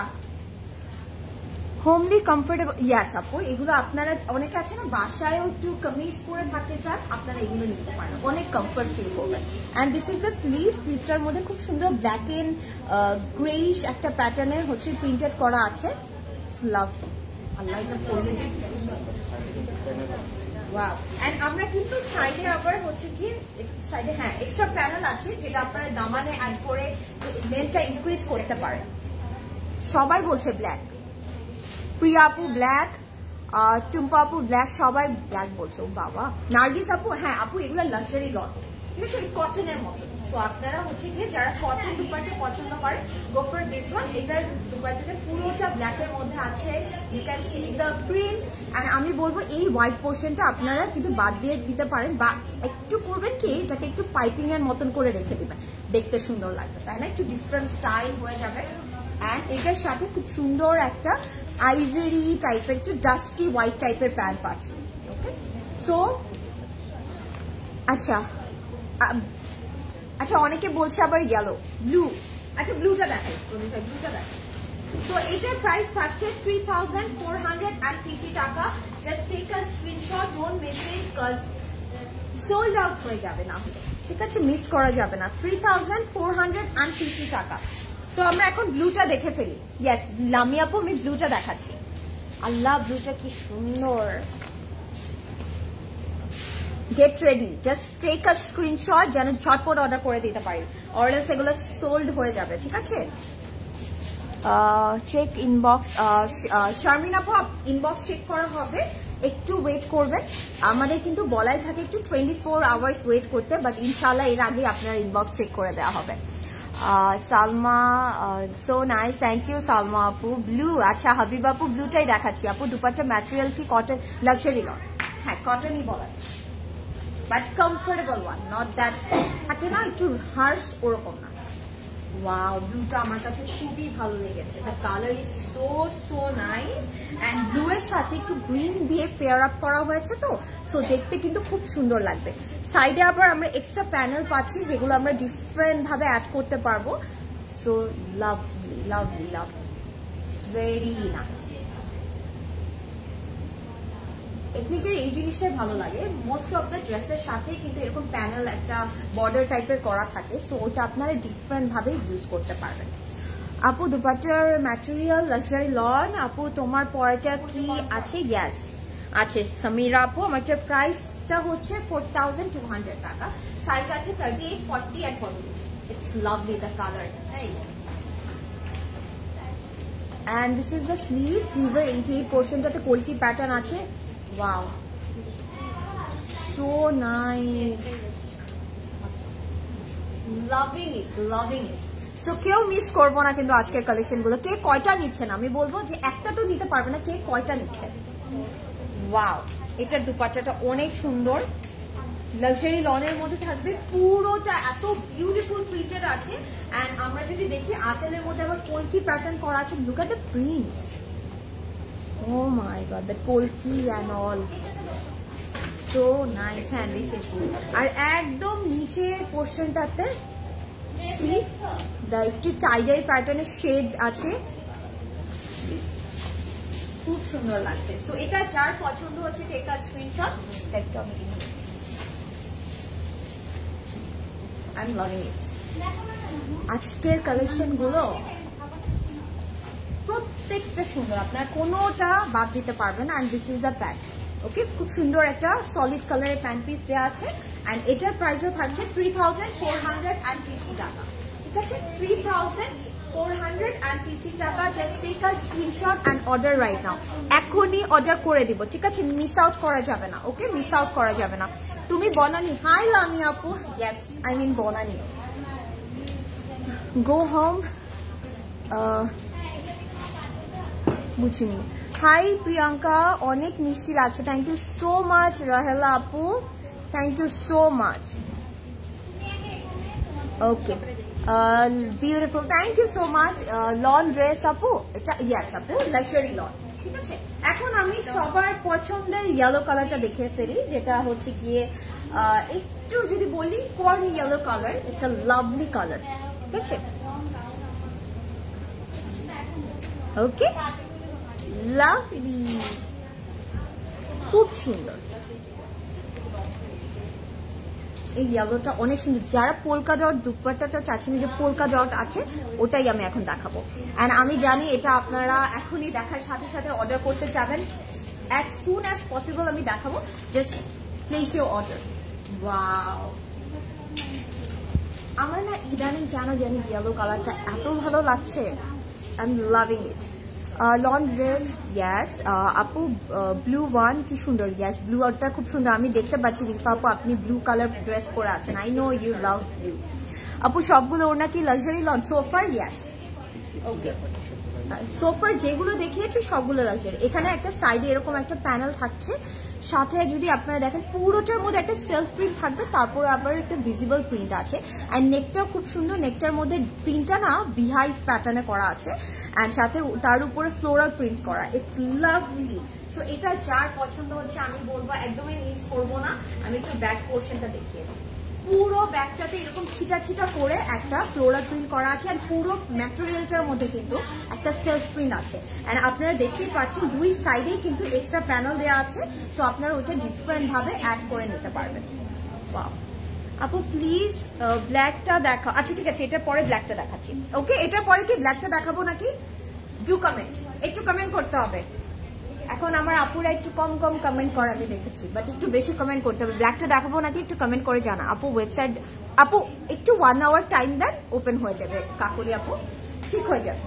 হোমলি কমফোর্টেবল, ইয়াস আপু। এগুলো আপনারা অনেকে আছে না বাসায়ও একটু কামিজ পরে থাকতে চান, আপনারা এগুলো নিতে পারেন, অনেক কমফোর্ট ফিল করবেন। And this is the sleeve. স্লিভটার মধ্যে খুব সুন্দর ব্ল্যাক এন্ড গ্রেইশ একটা প্যাটার্নের হচ্ছে প্রিন্টেড করা আছে, লাভ। আল্লাহ এটা পরলে যে ওয়াও। এন্ড আমরা কিন্তু সাইডে আবার হচ্ছে কি সাইডে হ্যাঁ এক্সট্রা প্যানেল আছে যেটা আপনারা দামানে অ্যাড করে লেন্থটা ইনক্রিজ করতে পারেন। সবাই বলছে ব্ল্যাক, প্রিয়া আপু ব্ল্যাক, টুম্পা আপু ব্ল্যাক, সবাই ব্ল্যাক বলছে। ও বাবা, নার্গিস আপু হ্যাঁ আপু এগুলো লাক্সারি লন, ঠিক আছে, কটনের মতো। সো আপনারা হচ্ছে গিয়ে যারা কটন দুপাট্টা পছন্দ করে গো ফর দিস ওয়ান। এটার দুপাট্টাটা পুরোটা ব্ল্যাকের মধ্যে আছে, you can see the prints. আর আমি বলবো এই হোয়াইট পোর্শনটা আপনারা কিন্তু বাদ দিয়ে দিতে পারেন, বা একটু করবেন কি এটাকে একটু পাইপিং এর মতন করে রেখে দিবেন, দেখতে সুন্দর লাগবে, তাই না? একটু ডিফারেন্ট স্টাইল হয়ে যাবে। অ্যান্ড এটার সাথে খুব সুন্দর একটা আইভরি টাইপের একটু ডাস্টি হোয়াইট টাইপের প্যান্ট পাচ্ছি। ওকে, সো আচ্ছা আচ্ছা অনেকে বলছে আবার ইয়েলো ব্লু, আচ্ছা ব্লুটা দেখাই, ব্লুটা দেখাই। তো এটার প্রাইস থাকছে 3450 টাকা। Just take a screenshot, don't miss it because sold out হয়ে যাবে না হলে, ঠিক আছে, মিস করা যাবে না। 3450 টাকা। তো আমরা এখন ব্লুটা দেখে ফেলি। ইয়েস লামি আপু আমি ব্লুটা দেখাচ্ছি। আল্লাহ ব্লুটা কি সুন্দর। Get ready, just take a screenshot যেন ঝটপট অর্ডার করে দিতে পারি, অর্ডার সেগুলো সোল্ড হয়ে যাবে, ঠিক আছে। চেক ইনবক্স, শারমিন আপু ইনবক্স চেক করা হবে, একটু ওয়েট করবেন। আমাদের কিন্তু বলাই থাকে একটু 24 আওয়ার্স ওয়েট করতে, বাট ইনশাল্লাহ এর আগে আপনার ইনবক্স চেক করে দেওয়া হবে। Salma so nice, thank you Salma আপু। ব্লু, আচ্ছা হাবিব আপু ব্লুটাই দেখাচ্ছি। আপু দুপাট্টা ম্যাটেরিয়াল কি কটন? লাক্সারি লন, হ্যাঁ কটনই বলা যায়, but comfortable one, not that থাকে না একটু হার্শ, ওরকম না। ওয়াও, ব্লুটা আমার কাছে খুবই ভালো লেগেছে। The colour is so so nice and blue এর সাথে একটু গ্রিন দিয়ে পেয়ার আপ করা হয়েছে, তো সো দেখতে কিন্তু খুব সুন্দর লাগবে। সাইডে আবার আমরা এক্সট্রা প্যানেল পাচ্ছি যেগুলো আমরা ডিফারেন্ট ভাবে অ্যাড করতে পারবো। So lovely lovely lovely, it's very nice. এথনিকের এই জিনিসটাই ভালো লাগে, মোস্ট অফ দ্য ড্রেসের সাথে কিন্তু এরকম প্যানেল একটা বর্ডার টাইপের করা থাকে, সো ওটা আপনারা ডিফারেন্ট ভাবে ইউজ করতে পারবেন। আপু দুপাট্টার ম্যাটেরিয়াল লাক্সারি লন, আপু তোমার পরেটা কি আছে? ইয়েস আছে সামিরা আপু, আমারটার প্রাইসটা হচ্ছে 4200 টাকা, সাইজ আছে 38, 40 and 42। It's lovely the colour. And this is the sleeve, sleever 88 পোর্শনটাতে কলকি প্যাটার্ন আছে। Wow, so nice, loving it, loving it. So কেউ মিস করবো না কিন্তু আজকের কালেকশন গুলো। কে কয়টা নিচ্ছেন? আমি বলবো যে একটা তো নিতে পারবে না, কে কয়টা নিচ্ছেন? ওয়াও, এটার দুপাট্টাটা অনেক সুন্দর, লাক্সারি লনের মধ্যে থাকবে, পুরোটা এত বিউটিফুল প্রিন্টেড আছে। এন্ড আমরা যদি দেখি আঁচলের মধ্যে আবার কলকি প্যাটার্ন করা আছে। Look at the prints, oh my god, the kolki and all, so nice. হ্যাঁ দেখেছি। আর একদম নিচের পোর্শনটাতে সি দা একটু টাইডাই প্যাটার্নের শেড আছে, খুব সুন্দর লাগছে। সো এটা যার পছন্দ হচ্ছে টেক আ স্ক্রিনশট। এটা একটু আমি আই এম লাভিং ইট। আজকের কালেকশন গুলো প্রত্যেকটা সুন্দর, আপনার কোনোটা বাদ দিতে পারবেন। And this is the pant, okay, খুব সুন্দর একটা সলিড কালারের প্যান্ট পিস দেওয়া আছে। অ্যান্ড এটার প্রাইসও থাকছে 3450 টাকা, ঠিক আছে, 3450 টাকা। Just take a screenshot and order right now, এখনই অর্ডার করে দিব, ঠিক আছে, মিস আউট করা যাবে না, ওকে, মিস আউট করা যাবে না। তুমি বনানি, হাই লামি আপু, yes I mean Banani, go home, বুঝিনি। হাই প্রিয়াঙ্কা, অনেক মিষ্টি লাগছে, thank you so much. Rahela আপু, thank you so much. Okay, beautiful, thank you so much. Lawn dress আপু, এটা ইয়েস আপু লাক্সারি লন, ঠিক আছে। এখন আমি সবার পছন্দের ইয়েলো কালারটা দেখে ফেলি, যেটা হচ্ছে গিয়ে একটু যদি বলি corn yellow colour, it's a lovely colour, ঠিক আছে, ওকে, লাভলি, খুব সুন্দর। এই ইয়েলোটা অনেক সুন্দর। যারা পোলকা ডট দুপাট্টাটা চাচ্ছেন যে পোলকা ডট আছে, ওটাই আমি এখন দেখাবো। অ্যান্ড আমি জানি এটা আপনারা এখনই দেখার সাথে সাথে অর্ডার করতে চাবেন। অ্যাজ সুন অ্যাজ পসিবল আমি দেখাবো, just place your order. Wow, আমার না ইদানিং কেন জানি ইয়েলো কালারটা এত ভালো লাগছে, I am loving it. Long dress, yes আপু, ব্লু ওয়ান কি সুন্দর, ইয়াস ব্লু ওয়ানটা খুব সুন্দর। আমি দেখতে পাচ্ছি রিফা আপু আপনি ব্লু কালার ড্রেস পরে আছেন, I know you love blue. আপু সবগুলো ওর নাকি লাক্সারি লন সোফার, ইয়াস ওকে। সোফার যেগুলো দেখিয়েছি সবগুলো লাক্সারি। এখানে একটা সাইডে এরকম একটা প্যানেল থাকছে, সাথে যদি আপনারা দেখেন পুরোটার মধ্যে একটা সেলফ প্রিন্ট থাকবে, তারপরে আবার একটা ভিজিবল প্রিন্ট আছে। অ্যান্ড নেকটা খুব সুন্দর, নেকটার মধ্যে প্রিন্টটা না বিহাইভ প্যাটার্নে করা আছে, অ্যান্ড সাথে তার উপরে ফ্লোরাল প্রিন্ট করা, ইটস লাভলি। সো এটা যার পছন্দ হচ্ছে আমি বলবো একদমই মিস করবো না। আমি একটু ব্যাক পোর্শনটা দেখিয়ে দিই। পুরো ব্যাগটাতে এরকম ছিটা ছিটা করে একটা ফ্লোরাল প্রিন্ট করা আছে, আর পুরো ম্যাটেরিয়ালটার মধ্যে কিন্তু একটা সেলফ প্রিন্ট আছে। অ্যান্ড আপনারা দেখতেই পাচ্ছেন দুই সাইডেই কিন্তু এক্সট্রা প্যানেল দেওয়া আছে, সো আপনারা ওইটা ডিফারেন্ট ভাবে অ্যাড করে নিতে পারবেন। ওয়াও আপু প্লিজ ব্ল্যাকটা দেখা। আচ্ছা ঠিক আছে, এটার পরে ব্ল্যাকটা দেখাচ্ছি। ওকে, এটার পরে কি ব্ল্যাকটা দেখাবো নাকি? ডু কমেন্ট, একটু কমেন্ট করতে হবে। এখন আমার আপুরা একটু কম কম কমেন্ট করে আমি দেখেছি, বাট একটু বেশি কমেন্ট করতে হবে। ব্ল্যাকটা দেখাবো নাকি একটু কমেন্ট করে জানা। আপু ওয়েবসাইট, আপু একটু 1 আওয়ার টাইম দেন, ওপেন হয়ে যাবে কাকুলি আপু, ঠিক হয়ে যাবে,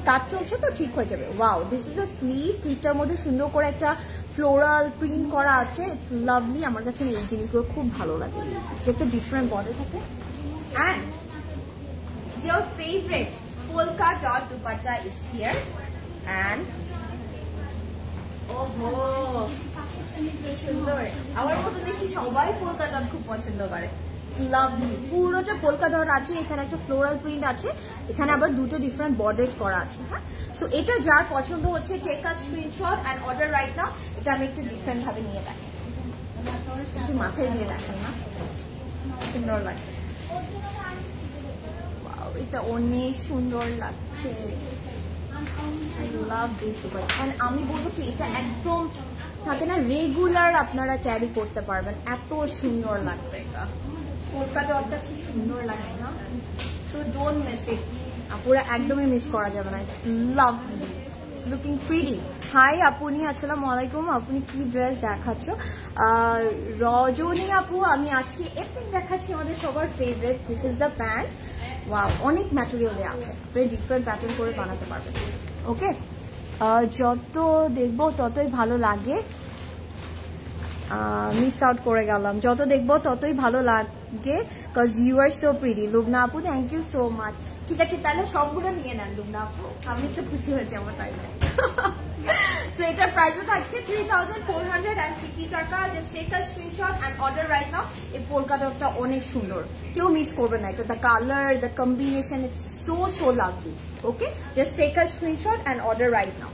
কাজ চলছে তো ঠিক হয়ে যাবে। Wow, this is a sleeve, স্লিভটার মধ্যে সুন্দর করে একটা ফ্লোরাল প্রিন্ট করা আছে, ইটস লাভলি। আমার কাছে এই জিনিসগুলো খুব ভালো লাগে, যে একটা ডিফারেন্ট বর্ডার থাকে। And your favorite polka dot dupatta is here, and ওহো কি সুন্দর। আমার মতো দেখি সবাই পোলকা ডট খুব পছন্দ করে, লাভলি। পুরোটা পোলকা ডট আছে, এখানে একটা ফ্লোরাল প্রিন্ট আছে, এখানে আবার দুটো ডিফারেন্ট বর্ডার্স করা আছে। হ্যাঁ, সো এটা যার পছন্দ হচ্ছে take a screenshot and order right now. এটা আমি একটু ডিফারেন্ট ভাবে নিয়ে দেখি, একটু মাথায় দিয়ে দেখেন না, সুন্দর লাগছে। এটা অনেক সুন্দর লাগছে, I love this dupatta. And আমি বলবো কি এটা একদম থাকে না রেগুলার আপনারা ক্যারি করতে পারবেন, এত সুন্দর লাগবে এটা। পোলকা ডটটা কি সুন্দর লাগে না, সো ডোন্ট মিস ইট। আপুরা একদমই মিস করা যাবে না, it's lovely, it's looking pretty. Hi আপনি, আসসালামু আলাইকুম। আপনি কি ড্রেস দেখাচ্ছ? রজনী আপু, আমি আজকে এপিক দেখাচ্ছি আমাদের সবার favourite, this is the pant. Wow, অনেক ম্যাটেরিয়াল দেওয়া আছে, আপনি ডিফারেন্ট প্যাটার্ন করে বানাতে পারবেন। ওকে, যত দেখবো ততই ভালো লাগে, মিস আউট করে গেলাম। যত দেখবো ততই ভালো লাগে, cause you are so pretty. Lubna আপু, থ্যাংক ইউ সো মাচ। ঠিক আছে, তাহলে সবগুলো নিয়ে নেন লুবনা আপু, আমি তো খুশি হয়ে যাবো তাইলে। সো এটার প্রাইসও থাকছে 3450 টাকা। Just take a screenshot and order right now. এই পোলকা ডটটা অনেক সুন্দর, কেউ মিস করবে না এটা। The colour, the combination, it's so so lovely. Okay, just take a screenshot and order right now.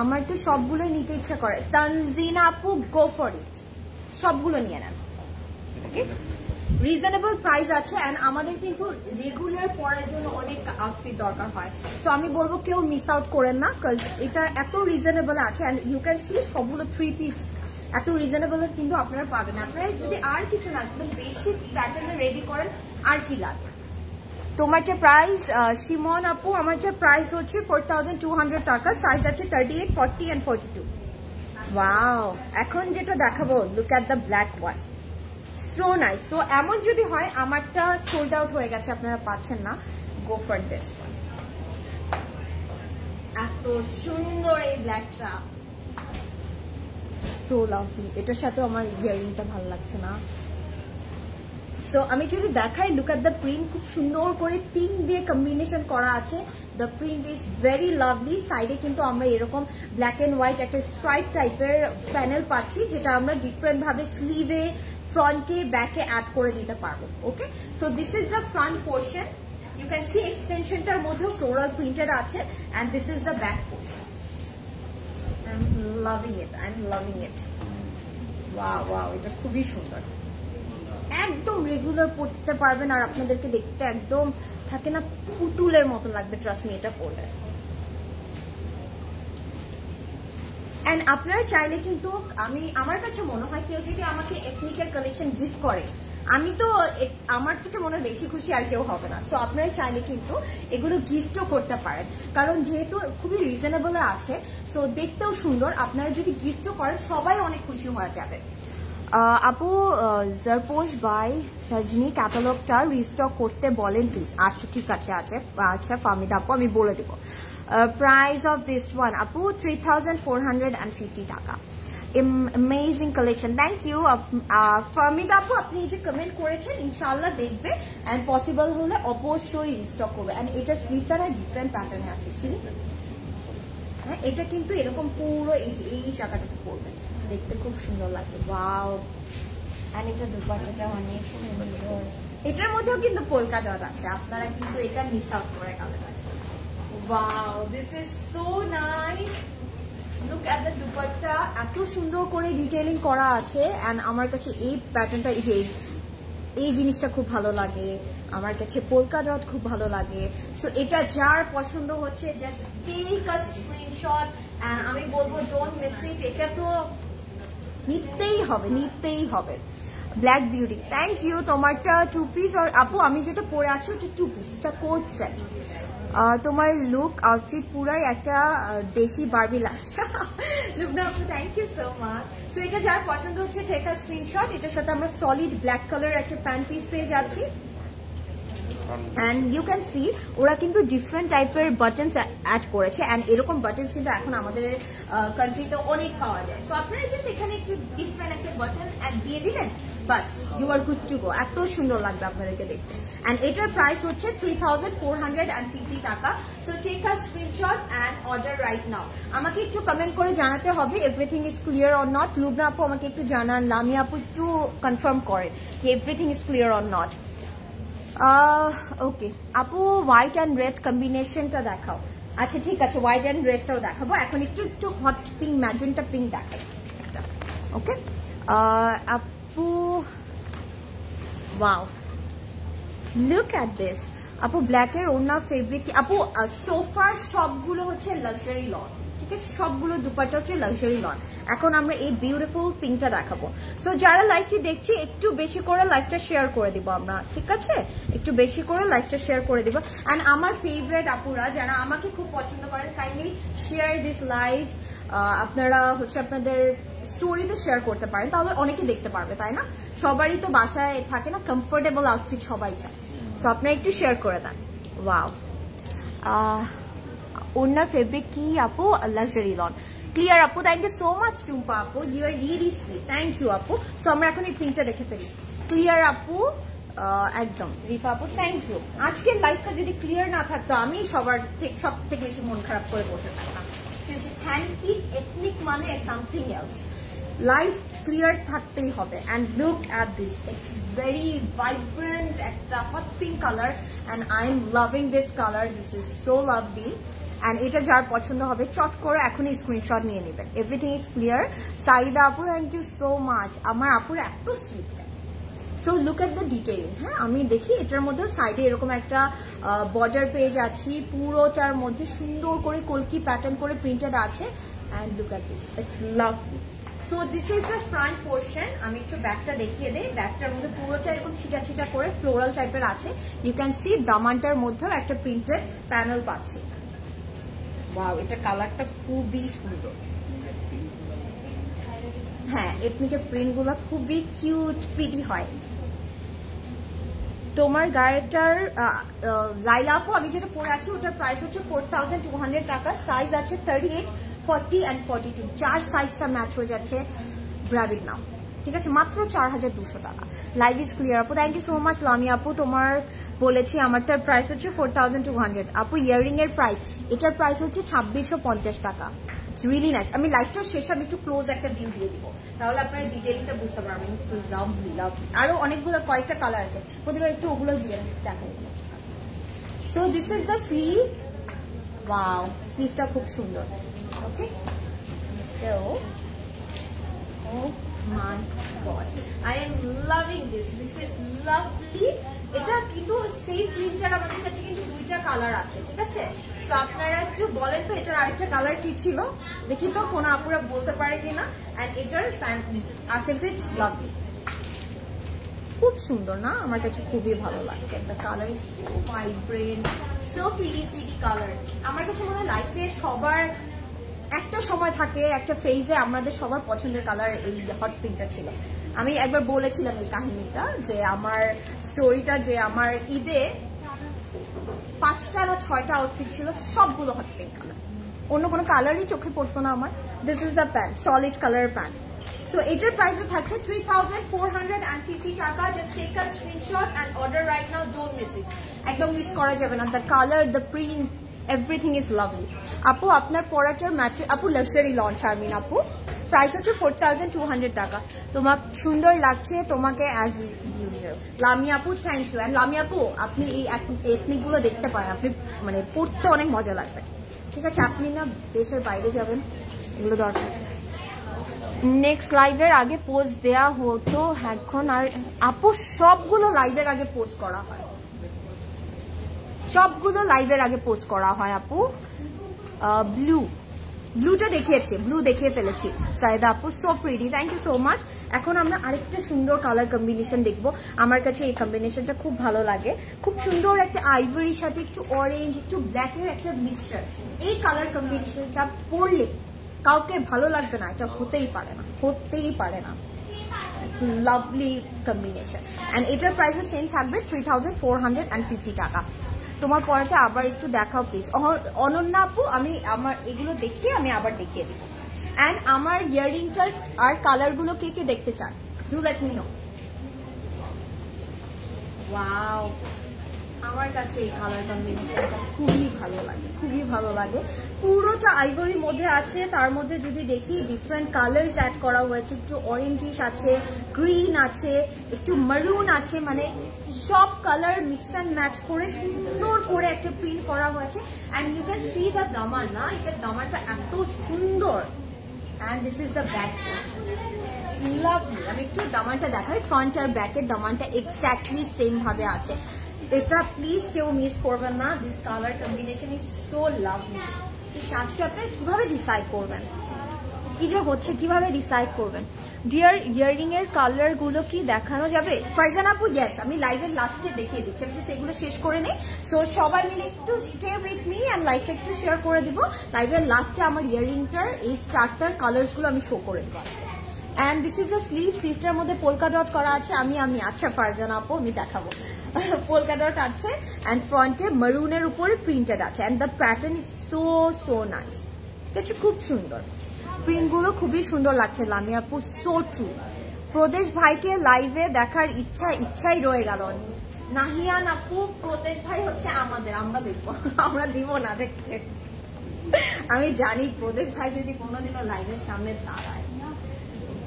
আমার তো সবগুলো নিতে ইচ্ছা করে। তানজিনা আপু, গো ফর ইট, সবগুলো নিয়ে নেন। ওকে, রিজনেবল প্রাইস আছে, অ্যান্ড আমাদের কিন্তু রেগুলার পরার জন্য অনেক আউটফিট দরকার হয়, সো আমি বলবো কেউ মিস আউট করেন না, কজ এটা এত রিজনেবল আছে। অ্যান্ড ইউ ক্যান সি সবগুলো 3 পিস, এত রিজনেবল কিন্তু আপনারা পাবেন। আপনারা যদি আর কিছু না বেসিক প্যাটার্নে রেডি করেন, আর কি লাগে। তোমার যে প্রাইস শিমন আপু, আমার যে প্রাইস হচ্ছে 4200 টাকা, সাইজ আছে 38, 40 and 42। ওয়াও, এখন যেটা দেখাবো, look at the black one, so nice. So এমন যদি হয় আমারটা সোল্ড আউট হয়ে গেছে, আপনারা পাচ্ছেন না, গো ফর দিস ওয়ান। এত সুন্দর এই ব্ল্যাকটা, সো লাভলি। এটার সাথে আমার ইয়ারিংটা ভালো লাগছে না, সো আমি যদি দেখাই, লুক অ্যাট দ্য প্রিন্ট, খুব সুন্দর করে পিঙ্ক দিয়ে কম্বিনেশন করা আছে। The print is very lovely. সাইডে কিন্তু আমরা এরকম ব্ল্যাক অ্যান্ড হোয়াইট একটা স্ট্রাইপ টাইপের প্যানেল পাচ্ছি, যেটা আমরা ডিফারেন্ট ভাবে স্লিভে, ফ্রন্টে, ব্যাকে অ্যাড করে দিতে পারবো। Okay, so this is the front portion, you can see এক্সটেনশনটার মধ্যেও ফ্লোরাল প্রিন্টেড আছে, and this is the back portion. I am loving it, I am loving it. Wow wow, এটা খুবই সুন্দর, একদম রেগুলার পড়তে পারবেন, আর আপনাদেরকে দেখতে একদম থাকে না পুতুলের মতো লাগবে, ট্রাস্ট মি এটা পরলে। এন্ড আপনারা চাইলে কিন্তু আমার কাছে মনে হয় কেউ যদি আমাকে এথনিকের কালেকশন গিফট করে আমি তো আমার থেকে মনে হয় বেশি খুশি আর কেউ হবে না। সো আপনারা চাইলে কিন্তু এগুলো গিফটও করতে পারেন, কারণ যেহেতু খুবই রিজনেবল আছে, সো দেখতেও সুন্দর। আপনারা যদি গিফটও করেন সবাই অনেক খুশি হয়ে যাবে। আপু জারপোশ বাই সার্জনি ক্যাটালগটা রিস্টক করতে বলেন প্লিজ। আচ্ছা ঠিক আছে, আচ্ছা ফাহমিদা আপু আমি বলে দেবো। প্রাইস অফ দিস ওয়ান আপু 3450 টাকা। Amazing collection, thank you. Fahmida আপু আপনি যে কমেন্ট করেছেন ইনশাআল্লাহ দেখবে এন্ড পসিবল হলে অবশ্যই রিস্টক করবে। এন্ড এটা স্লিভটা না ডিফারেন্ট প্যাটার্নে আছে, স্লিভ হ্যাঁ এটা কিন্তু এরকম পুরো এই জায়গাটাতে পড়বে, দেখতে খুব সুন্দর লাগে। ওয়াও, এন্ড এটা দুপাট্টাটা অনেক সুন্দর, এটার মধ্যেও কিন্তু পোলকা ডট আছে, আপনারা কিন্তু এটা মিস আউট করে গেলেন। Wow, this is so nice, look at the dupatta, এত সুন্দর করে ডিটেইলিং করা আছে। এন্ড আমার কাছে এই প্যাটার্নটা এই জিনিসটা খুব ভালো লাগে, আমার কাছে পোলকা ডট খুব ভালো লাগে। সো এটা যার পছন্দ হচ্ছে just take a screenshot and আমি বলবো ডোন্ট মিস ইট, এটা তো নিতেই হবে। Black beauty, thank you. তোমারটা 2 পিস আর আপু আমি যেটা পরে আছি ওটা 2 পিস, এটা কোট সেট। তোমার লুক আউটফিট পুরাই একটা দেশি বারবি লাগে। লুবনা আপু thank you so much. So এটা যার পছন্দ হচ্ছে টেক আ স্ক্রিনশট। এটার সাথে আমরা সলিড ব্ল্যাক কালার একটা প্যান্ট পিস পেয়ে যাচ্ছি। and you can see ওরা কিন্তু ডিফারেন্ট টাইপের বাটনস অ্যাড করেছে, এন্ড এরকম বাটনস কিন্তু এখন আমাদের কান্ট্রিতে অনেক পাওয়া যায়। সো আপনারা জাস্ট এখানে একটু ডিফারেন্ট একটা বাটন অ্যাড দিয়ে দিলেন, বাস you are good to go, এত সুন্দর লাগবে আপনাদেরকে দেখতে। এন্ড এটার প্রাইস হচ্ছে 3450 টাকা। So take a screenshot and order right now. আমাকে একটু কমেন্ট করে জানাতে হবে everything is clear or not. Lubna আপু আমাকে একটু জানান, লামিয়া আপু একটু কনফার্ম করেন যে everything is clear or not. Okay আপু হোয়াইট অ্যান্ড রেড কম্বিনেশনটা দেখাও। আচ্ছা ঠিক আছে, হোয়াইট অ্যান্ড রেডটাও দেখাবো। এখন একটু হট পিঙ্ক ম্যাজেন্টা পিঙ্ক দেখাই একটা। ওকে আপু ওয়াও, লুক অ্যাট দিস। আপু ব্ল্যাকের ওড়না ফেব্রিক আপু সোফার সবগুলো হচ্ছে লাক্সারি লন, ঠিক আছে, সবগুলো দুপাট্টা হচ্ছে লাক্সারি লন। এখন আমরা এই বিউটিফুল পিঙ্কটা দেখাবো। সো যারা লাইভটি দেখছি একটু বেশি করে লাইভটা শেয়ার করে দিব আমরা, ঠিক আছে, একটু বেশি করে লাইভটা শেয়ার করে দিব। এন্ড আমার ফেভারিট আপুরা যারা আমাকে খুব পছন্দ করেন, কাইন্ডলি শেয়ার দিস লাইভ। আপনারা হচ্ছে আপনাদের স্টোরিতে শেয়ার করতে পারেন, তাহলে অনেকে দেখতে পারবে, তাই না? সবারই তো বাসায় থাকে না, কমফোর্টেবল আউটফিট সবাই চায়। সো আপনারা একটু শেয়ার করে দেন। ওয়াও, ওড়নার ফেব্রিক কি আপু? Luxury lawn. ক্লিয়ার আপু, thank you so much. Tumpa আপু you are really sweet, thank you আপু। সো আমরা এখন এই প্রিন্টটা দেখে ফেলি। ক্লিয়ার আপু একদম। রিফা আপু থ্যাংক ইউ। আজকের লাইফটা যদি ক্লিয়ার না থাকতো আমি সব থেকে বেশি মন খারাপ করে বসে থাকতাম। হ্যান্ডপিক এথনিক মানে সামথিং এলস, লাইফ ক্লিয়ার থাকতেই হবে। And look at this, it's very vibrant একটা hot pink colour and I am loving this colour, this is so lovely. And এটা যার পছন্দ হবে চট করে এখনই স্ক্রিনশট নিয়ে নেবেন। Everything is clear. সাইদা আপু থ্যাংক ইউ সো মাচ। আমার আপুর এত sweet. So look at the detail. হ্যাঁ আমি দেখি এটার মধ্যে সাইডে এরকম একটা বর্ডার পেয়ে যাচ্ছি, পুরোটার মধ্যে সুন্দর করে কলকি প্যাটার্ন করে প্রিন্টেড আছে। And look at this, it's lovely. So this is the front portion. আমি একটু ব্যাকটা দেখিয়ে দিই। ব্যাকটার মধ্যে পুরোটা এরকম ছিটা ছিটা করে ফ্লোরাল টাইপের আছে। ইউ ক্যান সি দামানটার মধ্যেও একটা প্রিন্টেড প্যানেল পাচ্ছি। ওয়াও, এটা কালারটা খুবই সুন্দর। হ্যাঁ এথনিকের প্রিন্টগুলো খুবই কিউট প্রিটি হয়। তোমার গায়েটার লাইলা আপু আমি যেটা পরে আছি ওটার প্রাইস হচ্ছে 4200 টাকা। সাইজ আছে 38, 40 and 42, চার সাইজটা ম্যাচ হয়ে যাচ্ছে। গ্র্যাব ইট নাও, ঠিক আছে, মাত্র 4200 টাকা। লাইভ ইজ ক্লিয়ার আপু, থ্যাংক ইউ সো মাচ। লামি আপু তোমার বলেছি আমারটার প্রাইস হচ্ছে 4200 আপু। ইয়াররিং এর প্রাইস, এটার প্রাইস হচ্ছে 2650 টাকা। It's really nice. আমি লাইভটার শেষে আমি একটু ক্লোজ একটা ভিউ দিয়ে দিব, তাহলে আপনারা ডিটেইলটা বুঝতে পারবেন। Lovely lovely. আরো অনেকগুলো কয়েকটা কালার আছে, প্রতিবার একটু ওগুলো দিয়ে দেখো। So this is the sleeve. Wow, স্লিভটা খুব সুন্দর। Okay, so oh my god, I am loving this. This is lovely এটা কিন্তু সেই প্রিন্টার আমাদের কাছে কিন্তু দুইটা কালার আছে, ঠিক আছে? সো আপনারা একটু বলেন তো এটার আরেকটা কালার কি ছিল, দেখি তো কোন আপুরা বলতে পারে কিনা। এন্ড এটার আঁচলটা ইটস লাভলি, খুব সুন্দর না? আমার কাছে খুবই ভালো লাগছে। The colour is so vibrant, so pretty colour. আমার কাছে মনে হয় লাইফে সবার একটা সময় থাকে, একটা ফেজে আমাদের সবার পছন্দের কালার এই হট পিঙ্কটা ছিল। আমি একবার বলেছিলাম এই কাহিনীটা, যে আমার স্টোরিটা, যে আমার ঈদে 5টা না 6টা আউটফিট ছিল, সবগুলো হট পিঙ্ক কালার, অন্য কোনো কালারই চোখে পড়তো না আমার। This is the pant, solid colour pant. So এটার প্রাইসে থাকছে 3450 টাকা। Just take a screenshot and order right now, don't miss it, একদম মিস করা যাবে না। The colour, the print, everything is lovely. আপু আপনার পরাটার ম্যাট্রিক, আপু লাক্সারি লঞ্চ আর্মিন আপু, প্রাইস হচ্ছে 4200 টাকা। তোমার সুন্দর লাগছে তোমাকে অ্যাজ ইউজুয়াল। লামিয়া আপু থ্যাংক ইউ। অ্যান্ড লামিয়া আপু আপনি এই এথনিক গুলো দেখতে পারেন, আপনি মানে পড়তে অনেক মজা লাগবে, ঠিক আছে? আপনি না দেশের বাইরে যাবেন, এগুলো দরকার। নেক্সট লাইভের আগে পোস্ট দেয়া হতো এখন, আর আপু সবগুলো লাইভের আগে পোস্ট করা হয়, সবগুলো লাইভের আগে পোস্ট করা হয় আপু। ব্লুটা দেখিয়েছি, ব্লু দেখিয়ে ফেলেছি। সাইদা আপু so pretty, thank you so much. এখন আমরা আরেকটা সুন্দর কালার কম্বিনেশন দেখবো। আমার কাছে এই কম্বিনেশনটা খুব ভালো লাগে, খুব সুন্দর একটা আইভরির সাথে একটু অরেঞ্জ, একটু ব্ল্যাকের একটা মিক্সচার। এই কালার কম্বিনেশনটা পরলে কাউকে ভালো লাগবে না, এটা হতেই পারে না, হতেই পারে না। Lovely combination. অ্যান্ড এটার প্রাইসও সেম থাকবে 3450 টাকা। তোমার পরেটা আবার একটু দেখাও প্লিজ অনন্যা আপু। আমি আমার এগুলো দেখিয়ে আমি আবার দেখিয়ে দিব। অ্যান্ড আমার ইয়াররিংটার আর কালারগুলো কে কে দেখতে চান, do let me no. Wow, আমার কাছে এই কালার কম্বিনেশনটা খুবই ভালো লাগে, খুবই ভালো লাগে। পুরোটা আইভরির মধ্যে আছে, তার মধ্যে যদি দেখি ডিফারেন্ট কালার্স অ্যাড করা হয়েছে, একটু অরেঞ্জিশ আছে, গ্রিন আছে, একটু মারুন আছে, মানে সব কালার মিক্স অ্যান্ড ম্যাচ করে সুন্দর করে একটা প্রিন্ট করা হয়েছে। And you can see the দামান, না এটার দামানটা এত সুন্দর। And this is the back portion, lovely. আমি একটু দামানটা দেখাই, ফ্রন্ট আর ব্যাকের দামানটা এক্স্যাক্টলি সেম ভাবে আছে। এটা প্লিজ কেউ মিস করবেন না, this colour combination is so lovely. আজকে আপনারা কিভাবে ডিসাইড করবেন কি যে হচ্ছে, কিভাবে ডিসাইড করবেন? ডিয়ার ইয়াররিং এর কালার গুলো কি দেখানো যাবে? ফারজান আপু ইয়েস, আমি লাইভের লাস্টে দেখিয়ে দিচ্ছি, আমি সেগুলো শেষ করে নেই। সো সবাই মিলে একটু স্টে উইথ মি অ্যান্ড লাইভটা একটু শেয়ার করে দিব। লাইভের লাস্টে আমার ইয়াররিংটার এই স্টারটার কালার্স গুলো আমি শো করে দেবো আজকে। And this is the sleeve, স্লিভটার মধ্যে পোলকা ডট করা আছে। আমি আচ্ছা ফারজান আপু আমি দেখাবো, পোলকা ডট আছে। অ্যান্ড ফ্রন্টে মারুনের উপরে প্রিন্টেড আছে। And the pattern is so nice, ঠিক আছে? খুব সুন্দর প্রিন্টগুলো, খুবই সুন্দর লাগছে। লামিয়া আপু সো ট্রু। প্রদেশ ভাইকে লাইভে দেখার ইচ্ছাই রয়ে গেল। নাহিয়ান আপু প্রদেশ ভাই হচ্ছে আমাদের, আমরা দেখবো, আমরা দিব না দেখতে। আমি জানি প্রদেশ ভাই যদি কোনোদিনও লাইভের সামনে দাঁড়ায়,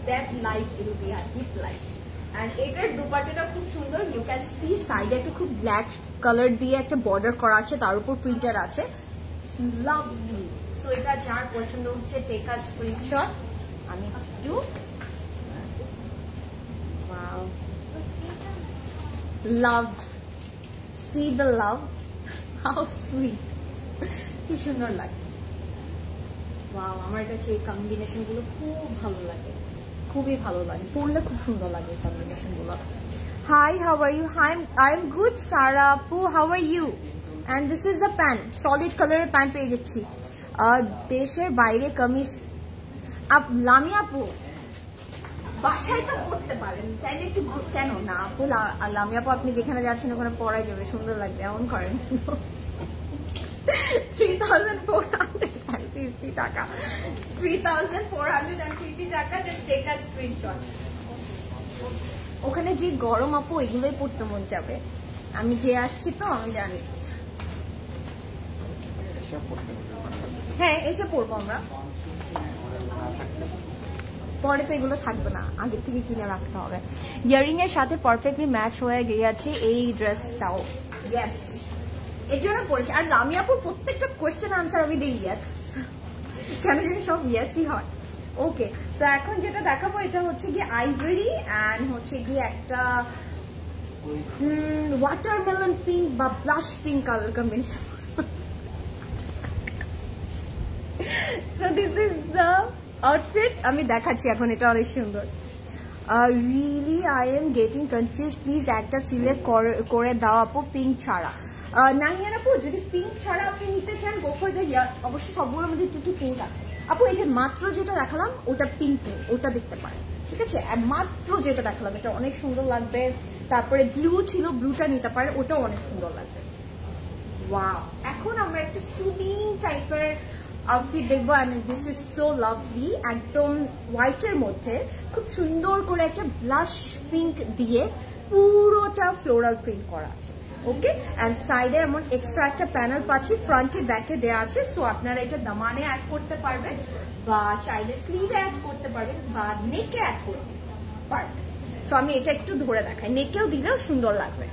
that live will be a hit live. And এটার দুপাট্টাটা খুব সুন্দর, ইউ ক্যান সি সাইডে একটা খুব ব্ল্যাক কালার দিয়ে একটা বর্ডার করা আছে, তার উপর প্রিন্টার আছে, লাভলি। সো এটা যার পছন্দ হচ্ছে টেক আ স্ক্রিনশট। আমি একটু wow, love, C the love, how sweet, কি সুন্দর লাগে। ওয়াও, আমার কাছে এই কম্বিনেশন গুলো খুব ভালো লাগে, খুবই ভালো লাগে, পড়লে খুব সুন্দর লাগে এই কম্বিনেশন গুলো। Hi, how are you? I am good Sara আপু, how are you? And this is the pant, solid কালারের প্যান্ট পেয়ে যাচ্ছি। দেশের বাইরে কামিজ লামিয়া আপু বাসায় তো পড়তে পারেন, তাইলে একটু কেন না আপু? লামিয়া আপু আপনি যেখানে যাচ্ছেন ওখানে পরাই যাবে, সুন্দর লাগবে, এমন করেন। 3450 টাকা, 3450 টাকা। Just take a screenshot. ওখানে যে গরম আপু, এগুলোই পড়তে মন যাবে। আমি যে আসছি তো আমি জানি। হ্যাঁ এসে পড়বো আমরা, পরে তো এগুলো থাকবে না, আগের থেকে কিনে রাখতে হবে। ইয়ারিং এর সাথে পারফেক্টলি ম্যাচ হয়ে গিয়েছে এই ড্রেসটাও। ইয়েস, এর জন্য পড়েছি। আর লামিয়াপুর প্রত্যেকটা কোয়েশ্চেন আনসার আমি দিই ইয়েস, কেন জানি সব ইয়েসই হয়। ওকে, সো এখন যেটা দেখাবো এটা হচ্ছে গিয়ে আইভরি অ্যান্ড হচ্ছে গিয়ে একটা ওয়াটারমেলন পিঙ্ক বা blush pink colour combination. So this is the outfit. আমি দেখাচ্ছি এখন, এটা অনেক সুন্দর। Really I am getting confuse, please একটা সিলেক্ট করে দাও আপু পিঙ্ক ছাড়া। নাহিয়ান আপু, যদি পিঙ্ক ছাড়া আপনি নিতে চান গো ফর দ্য, অবশ্যই সবগুলোর মধ্যে একটু পিঙ্ক আছে আপু। এই যে মাত্র যেটা দেখালাম ওটা পিঙ্ক, ওটা দেখতে পারেন, ঠিক আছে? মাত্র যেটা দেখালাম এটা অনেক সুন্দর লাগবে। তারপরে ব্লু ছিল, ব্লুটা নিতে পারেন, ওটাও অনেক সুন্দর লাগবে। ওয়াও, এখন আমরা একটা সুদিং টাইপের আউটফিট দেখবো। And this is so lovely, একদম হোয়াইটের মধ্যে খুব সুন্দর করে একটা ব্লাশ পিঙ্ক দিয়ে পুরোটা ফ্লোরাল প্রিন্ট করা আছে। ওকে, অ্যান্ড সাইডে এমন এক্সট্রা একটা প্যানেল পাচ্ছি, ফ্রন্টে ব্যাকে দেওয়া আছে। সো আপনারা এটা দামানে অ্যাড করতে পারবেন, বা চাইলে স্লিভে অ্যাড করতে পারবেন, বা নেকে অ্যাড করতে পারবেন। সো আমি এটা একটু ধরে দেখাই, নেকেও দিলেও সুন্দর লাগবে।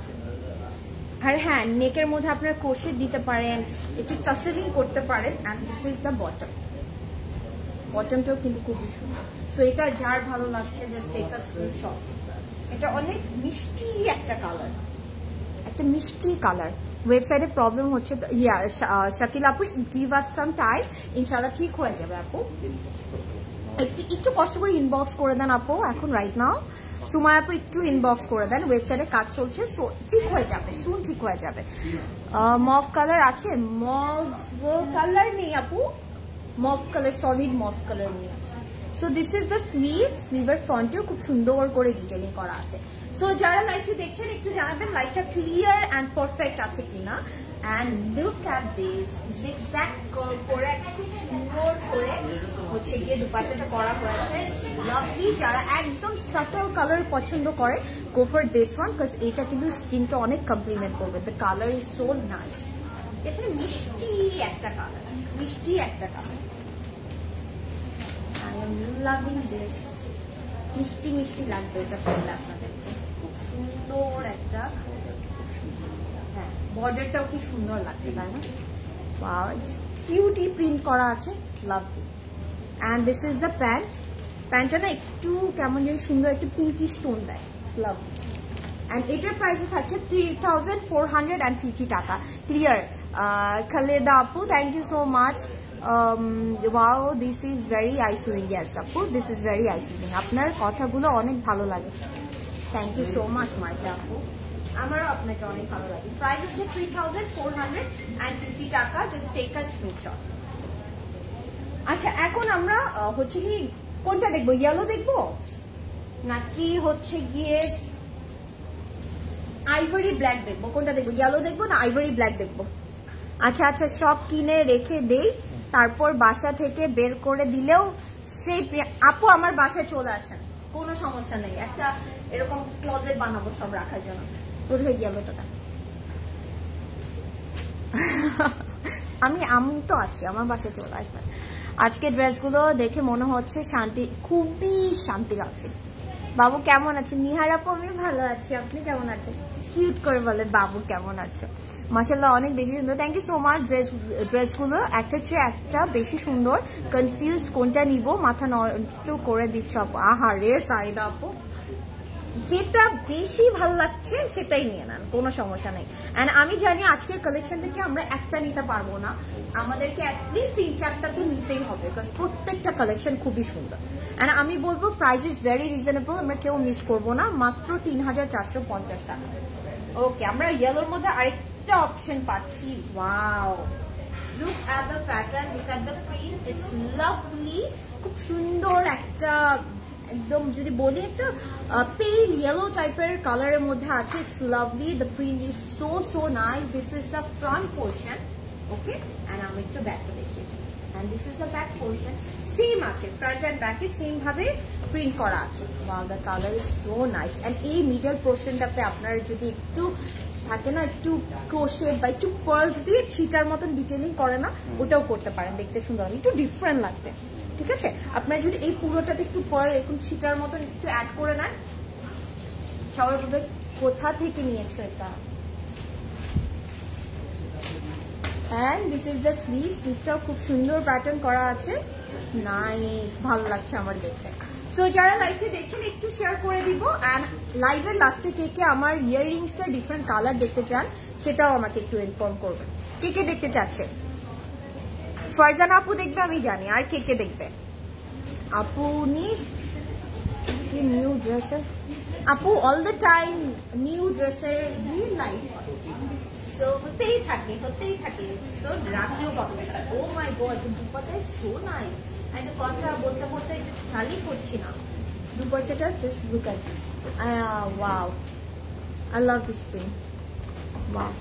আর হ্যাঁ, নেকের মধ্যে আপনারা ক্রোশেট দিতে পারেন, একটু টাসেলিং করতে পারেন। And this is the bottom, বটমটাও কিন্তু খুবই সুন্দর। সো এটা যার ভালো লাগছে জাস্ট টেক আ স্ক্রিনশট। এটা অনেক মিষ্টি একটা কালার, একটা মিষ্টি কালার। ওয়েবসাইটে প্রবলেম হচ্ছে, ইয়া শাকিল আপু গিভ আস সাম টাইম, ইনশাআল্লাহ ঠিক হয়ে যাবে আপু। একটু কষ্ট করে ইনবক্স করে দেন আপু এখন রাইট নাও। সুমায়া আপু একটু ইনবক্স করে দেন, ওয়েবসাইটে কাজ চলছে, সো ঠিক হয়ে যাবে, সুন ঠিক হয়ে যাবে। মভ কালার আছে? মভ কালার নেই আপু, mauve colour solid mauve colour নেই আছে। So this is the sleeve, স্লিভের ফ্রন্টেও খুব সুন্দর করে ডিটেলিং করা আছে। সো যারা লাইভটি দেখছেন একটু জানাবেন লাইভটা ক্লিয়ার অ্যান্ড পারফেক্ট আছে কিনা। And look at this, zigzag করে খুব সুন্দর করে হচ্ছে গিয়ে দুপাট্টাটা করা হয়েছে, লাভলি। যারা একদম সাটল কালার পছন্দ করে গো ফর দিস ওয়ান, বিকজ এটা কিন্তু স্কিনটা অনেক কমপ্লিমেন্ট করবে। The colour is so nice. এখানে মিষ্টি একটা কালার, মিষ্টি একটা colour. I am loving this, মিষ্টি মিষ্টি লাগবে এটা পরলে আপনাদের। খুব সুন্দর একটা, হ্যাঁ বর্ডারটাও কি সুন্দর লাগছে তাই না? ওয়াও, কিউটি প্রিন্ট করা আছে, lovely. And this is the pant. প্যান্টটা না একটু কেমন যেন সুন্দর একটা পিঙ্কি স্টোন দেয়, লাভলি। অ্যান্ড এটার প্রাইসও থাকছে 3450 টাকা। ক্লিয়ার খালেদা আপু, thank you so much. Wow, this is very eye soothing. Yes আপু, দিস ইজ ভেরি আইসুলিং। আপনার কথাগুলো অনেক ভালো লাগে, thank you so much Marja আপু, আমারও আপনাকে অনেক ভালো লাগে। প্রাইস হচ্ছে 3450 টাকা, জাস্ট টেক আ স্ক্রিনশট। আচ্ছা, এখন আমরা হচ্ছে কি কোনটা দেখবো? ইয়েলো দেখবো নাকি হচ্ছে গিয়ে আইভরি ব্ল্যাক দেখবো? কোনটা দেখবো? ইয়েলো দেখবো না আইভরি ব্ল্যাক দেখবো? আচ্ছা আচ্ছা, সব কিনে রেখে দেই, তারপর বাসা থেকে বের করে দিলেও সেই আপু আমার বাসায় চলে আসেন, কোনো সমস্যা নেই। একটা এরকম ক্লোজেট বানাবো সব রাখার জন্য। বোধহয় ইয়েলোটা আমি তো আছি, আমার বাসায় চলে আসবেন। আজকে ড্রেসগুলো দেখে মনে হচ্ছে শান্তি, খুবই শান্তির আউটফিট। বাবু কেমন আছে? নিহার আপু আমি ভালো আছি, আপনি কেমন আছেন? কিউট করে বলে বাবু কেমন আছে। মাশাআল্লাহ অনেক বেশি সুন্দর, থ্যাংক ইউ সো মাচ। ড্রেসগুলো একটা চেয়ে একটা বেশি সুন্দর। কনফিউজ কোনটা নিব, মাথা নষ্ট করে দিচ্ছ আপু। আহা রে সাইদা আপু, যেটা বেশি ভালো লাগছে সেটাই নিয়ে নেন, কোনো সমস্যা নেই। অ্যান্ড আমি জানি আজকের কালেকশন থেকে আমরা একটা নিতে পারবো না, আমাদেরকে অ্যাটলিস্ট 3-4টা তো নিতেই হবে, বিকজ প্রত্যেকটা কালেকশন খুবই সুন্দর। অ্যান্ড আমি বলবো প্রাইস ইজ ভেরি রিজনেবল, আমরা কেউ মিস করবো না, মাত্র 3450 টাকা। ওকে, আমরা ইয়েলোর মধ্যে আরেকটা অপশন পাচ্ছি। Wow, look at the pattern, look at the print, it's lovely. খুব সুন্দর একটা, একদম যদি বলি একটা পেল ইয়েলো টাইপের কালারের মধ্যে আছে। It's lovely, the print is so so nice. This is the front portion, okay. And আমি একটু ব্যাকটা দেখি, and this is the back portion. Same আছে, ফ্রন্ট অ্যান্ড ব্যাকে সেম ভাবে প্রিন্ট করা আছে। Wow, the colour is so nice. And এই middle পোর্শনটাতে আপনারা যদি একটু থাকে না, একটু ক্রোশেট বা একটু পার্লস দিয়ে ছিটার মতন ডিটেলিং করে না, ওটাও করতে পারেন, দেখতে সুন্দর, একটু ডিফারেন্ট লাগবে। ঠিক আছে, আপনার যদি এই পুরোটাতে একটু পার্ল এরকম ছিটার মতন একটু অ্যাড করে নেন, সবাই বলবে কোথা থেকে নিয়েছো এটা। And this is the sleeve, স্লিভটাও খুব সুন্দর প্যাটার্ন করা আছে, নাইস, ভালো লাগছে আমার দেখতে। সো যারা লাইভে দেখছেন একটু শেয়ার করে দিব, অ্যান্ড লাইভের লাস্টে কে কে আমার ইয়াররিংসটা ডিফারেন্ট কালার দেখতে চান সেটাও আমাকে একটু ইনফর্ম করবেন। কে কে দেখতে চাচ্ছে? ফারজানা আপু দেখবে আমি জানি, আর কে কে দেখবে? আপু নিউ ড্রেসের আপু অল দ্য টাইম নিউ ড্রেসের লাইভ সো হতেই থাকে। সো রাতেও পাবে। Oh my god, dupatta is so nice. আমি তো কথা বলতে বলতে খালি করছি না। দুপাট্টাটা just look at this, wow, I love this print, wow.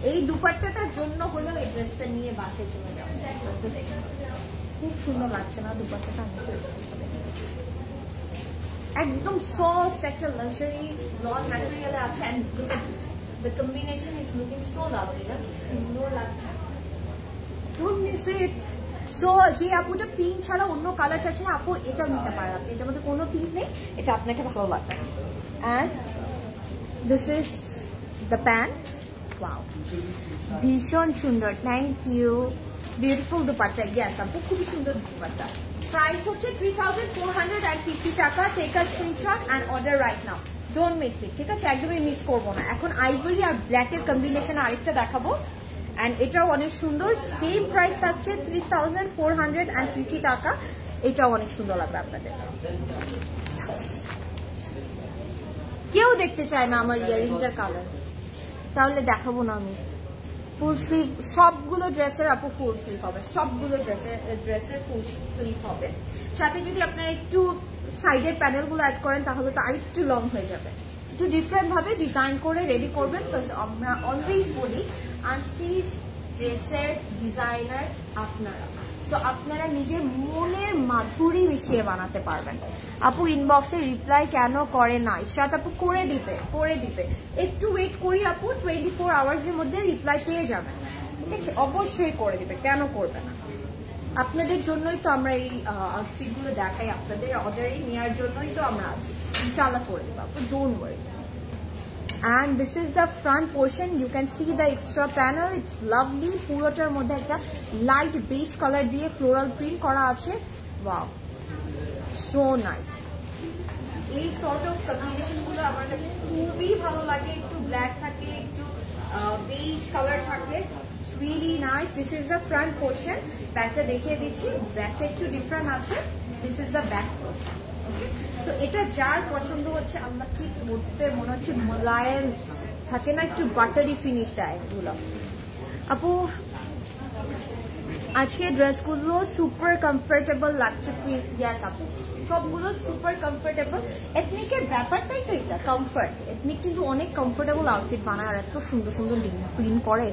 এই দুপাট্টাটার জন্য হলেও এই ড্রেসটা নিয়ে বাসায় চলে যাবো। খুব সুন্দর লাগছে না দুপাট্টাটা? আমি তো একদম সফট একটা লাক্সারি নন ম্যাটেরিয়ালে আছে, and look at this, the combination is looking so lovely. না কি সুন্দর লাগছে, ডোন্ট মিস ইট। সো যে আপুটা পিঙ্ক ছাড়া অন্য কালার চাচ্ছে না, আপু এটাও নিতে পারেন আপনি। এটার মধ্যে কোনো পিঙ্ক নেই, এটা আপনাকে ভালো লাগবে। And this is the pant, wow, ভীষণ সুন্দর, thank you. Beautiful dupatta, yes আপু খুবই সুন্দর দুপাট্টা। প্রাইস হচ্ছে 3450 টাকা। Take a screenshot and order right now, don't miss it, ঠিক আছে? একদমই মিস করবো না। এখন আইভরি আর ব্ল্যাকের কম্বিনেশন আরেকটা দেখাবো, অ্যান্ড এটাও অনেক সুন্দর। সেম প্রাইস থাকছে 3450 টাকা। এটাও অনেক সুন্দর লাগবে আপনাদের। কেউ দেখতে চায় না আমার ইয়ারিংটার কালার, তাহলে দেখাবো না আমি। ফুল স্লিভ সবগুলো ড্রেসের আপু ফুল স্লিভ হবে, সবগুলো ড্রেসের ফুল স্লিভ হবে। সাথে যদি আপনারা একটু সাইডের প্যানেলগুলো অ্যাড করেন তাহলে তো আরেকটু লং হয়ে যাবে। একটু ডিফারেন্ট ভাবে ডিজাইন করে রেডি করবেন। প্লাস আমরা অলওয়েজ বলি আনস্টিচ ড্রেসের ডিজাইনার আপনারা, সো আপনারা নিজের মনের মাধুরী মিশিয়ে বানাতে পারবেন। আপু ইনবক্সে রিপ্লাই কেন করে না? ইশরাত আপু করে দিবে, একটু ওয়েট করি আপু, 24 আওয়ার্সের মধ্যে রিপ্লাই পেয়ে যাবেন, ঠিক আছে? অবশ্যই করে দিবে, কেন করবে না? আপনাদের জন্যই তো আমরা এই আউটফিটগুলো দেখাই, আপনাদের অর্ডারই নেওয়ার জন্যই তো আমরা আছি। ইনশাআল্লাহ করে দেবো আপু, don't worry. And this is the front portion. You can see the extra panel. It's lovely. পুরোটার মধ্যে একটা লাইট বেজ কালার দিয়ে ফ্লোরাল প্রিন্ট করা আছে। Wow, so nice. এই সর্ট অফ কম্বিনেশন গুলো আমার কাছে খুবই ভালো লাগে। একটু ব্ল্যাক থাকে, একটু বেজ কালার থাকে, it's really nice. This is the front portion. ব্যাকটা দেখিয়ে দিচ্ছি, ব্যাকটা একটু ডিফারেন্ট আছে। This is the back portion. তো এটা যার পছন্দ হচ্ছে, আমরা কি করতে মনে হচ্ছে মোলায়েম থাকে না, একটু বাটারি ফিনিশ দেয় এগুলো। আপু আজকে ড্রেসগুলো সুপার কমফোর্টেবল লাগছে। ইয়েস আপু, সবগুলো সুপার কমফোর্টেবল। এথনিকের ব্যাপারটাই তো এটা, কমফোর্ট। এথনিক কিন্তু অনেক কমফোর্টেবল আউটফিট বানায় আর এত সুন্দর সুন্দর প্রিন্ট করে।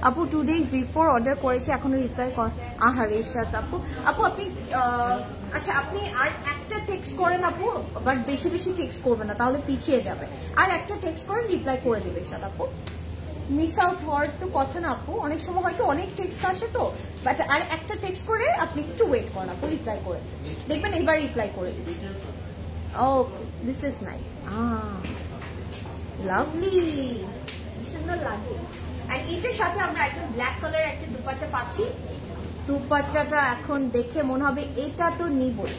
আপু 2 days বিফোর অর্ডার করেছি, এখনো রিপ্লাই কর। আহারে ইশরাত আপু, আপনি আচ্ছা আপনি আর একটা টেক্সট করেন আপু, বাট বেশি বেশি টেক্সট করবে না, তাহলে পিছিয়ে যাবে। আর একটা টেক্সট করেন, রিপ্লাই করে দেবে ইশরাত আপু। মিস আউট হওয়ার তো কথা না আপু, অনেক সময় হয়তো অনেক টেক্সট আসে তো, বাট আর একটা টেক্সট করে আপনি একটু ওয়েট করেন আপু, রিপ্লাই করে দেখবেন, এইবার রিপ্লাই করে দিচ্ছি। ওকে, দিস ইজ নাইস, লাভলি, সুন্দর লাগে। আর এটার সাথে আমরা একদম ব্ল্যাক কালার একটা দুপাট্টা পাচ্ছি। দুপাট্টাটা এখন দেখে মনে হবে এটা তো নিবই।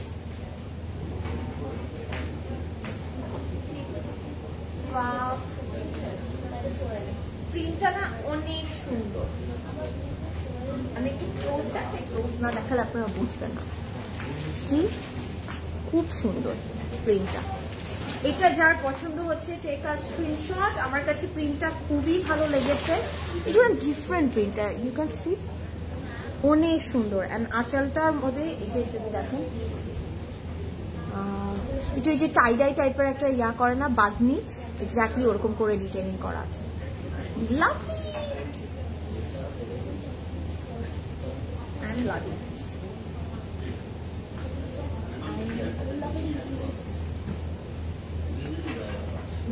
প্রিন্টটা না অনেক সুন্দর। আমি একটু ক্লোজ দেখাই, ক্লোজ না দেখালে আপনারা বুঝবেন না। সি, খুব সুন্দর প্রিন্টটা। এটা যার পছন্দ হচ্ছে টেক আ স্ক্রিনশট। আমার কাছে প্রিন্টটা খুবই ভালো লেগেছে। এটা ডিফারেন্ট প্রিন্টটা, ইউ ক্যান সি, অনেক সুন্দর। অ্যান্ড আঁচলটার মধ্যে এই যে যদি দেখেন, এটা এই যে টাইডাই টাইপের একটা ইয়া করে না, বাঁধনি, এক্স্যাক্টলি ওরকম করে ডিটেইলিং করা আছে। Lovely, I am loving this.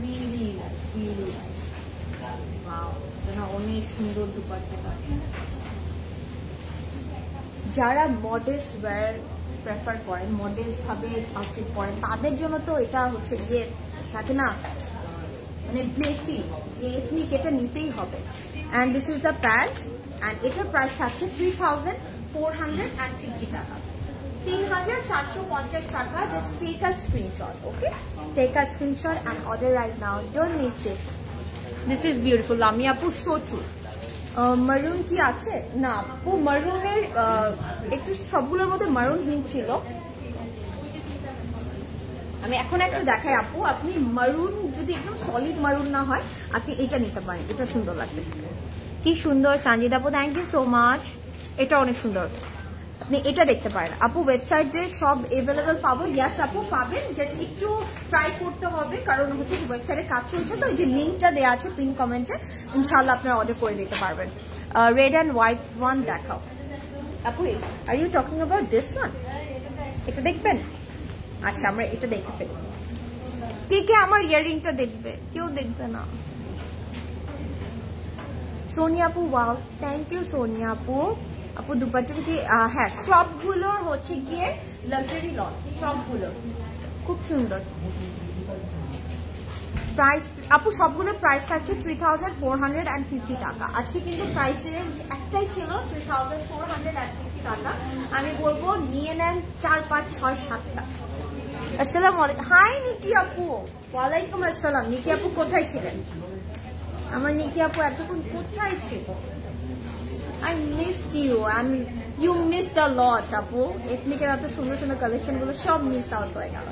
Really nice, really nice. Wow, এটা অনেক সুন্দর দুপাট্টাটা। যারা মডেস্ট ওয়্যার প্রেফার করেন, মডেস্ট ভাবে আউটফিট পরেন, তাদের জন্য তো এটা হচ্ছে গিয়ে থাকে না, মানে ব্লেসিং, যে এথনিক এটা নিতেই হবে। And this is the pant, and এটার প্রাইস থাকছে 3450 টাকা। 3450 টাকা। Just take a screenshot, okay, take a screenshot and order right now, don't miss it. This is beautiful Lami আপু, সো ট্রু। মারুন কি আছে? না আপু, মারুনের একটু সবগুলোর মধ্যে মারুন হিম ছিল। আমি এখন একটু দেখাই আপু, আপনি মারুন যদি একদম সলিড মারুন না হয় আপনি এটা নিতে পারেন, এটা সুন্দর লাগবে। কি সুন্দর সঞ্জিত আপু, থ্যাংক ইউ সো মাচ। এটা অনেক সুন্দর, আপনি এটা দেখতে পারেন আপু। ওয়েবসাইটে সব এভেলেবেল পাবো। ইয়াস আপু পাবেন, জাস্ট একটু ট্রাই করতে হবে, কারণ হচ্ছে ওয়েবসাইটে কাজ চলছে তো। এই যে লিঙ্কটা দেওয়া আছে পিন কমেন্টে, ইনশাল্লাহ আপনারা অর্ডার করে দিতে পারবেন। রেড অ্যান্ড হোয়াইট ওয়ান দেখাও আপু। Are you talking about this one? এটা দেখবেন? আচ্ছা, আমরা এটা দেখে ফেলি। কে কে আমার ইয়াররিংটা দেখবে? কেউ দেখবে না। সোনিয়া আপু, ওয়াও, থ্যাংক ইউ সোনিয়া আপু। আপু দুপাট্টা কি? হ্যাঁ, সবগুলোর হচ্ছে গিয়ে লাক্সারি লট, সবগুলো খুব সুন্দর। প্রাইস আপু সবগুলো প্রাইস থাকছে 3450 টাকা। আজকে কিন্তু প্রাইসের একটাই ছিল 3450 টাকা। আমি বলবো নিয়ে নেন 4, 5, 6, 7টা। আসসালামু আলাইকুম। হাই নিকি আপু। ওয়ালাইকুম আসসালাম। নিকি আপু কোথায় ছিলেন? আমার নিকি আপু এতক্ষণ কোথায় ছিল? I missed you and you missed a lot আপু। এথনিকের এত সুন্দর সুন্দর কালেকশন গুলো সব মিস আউট হয়ে গেল।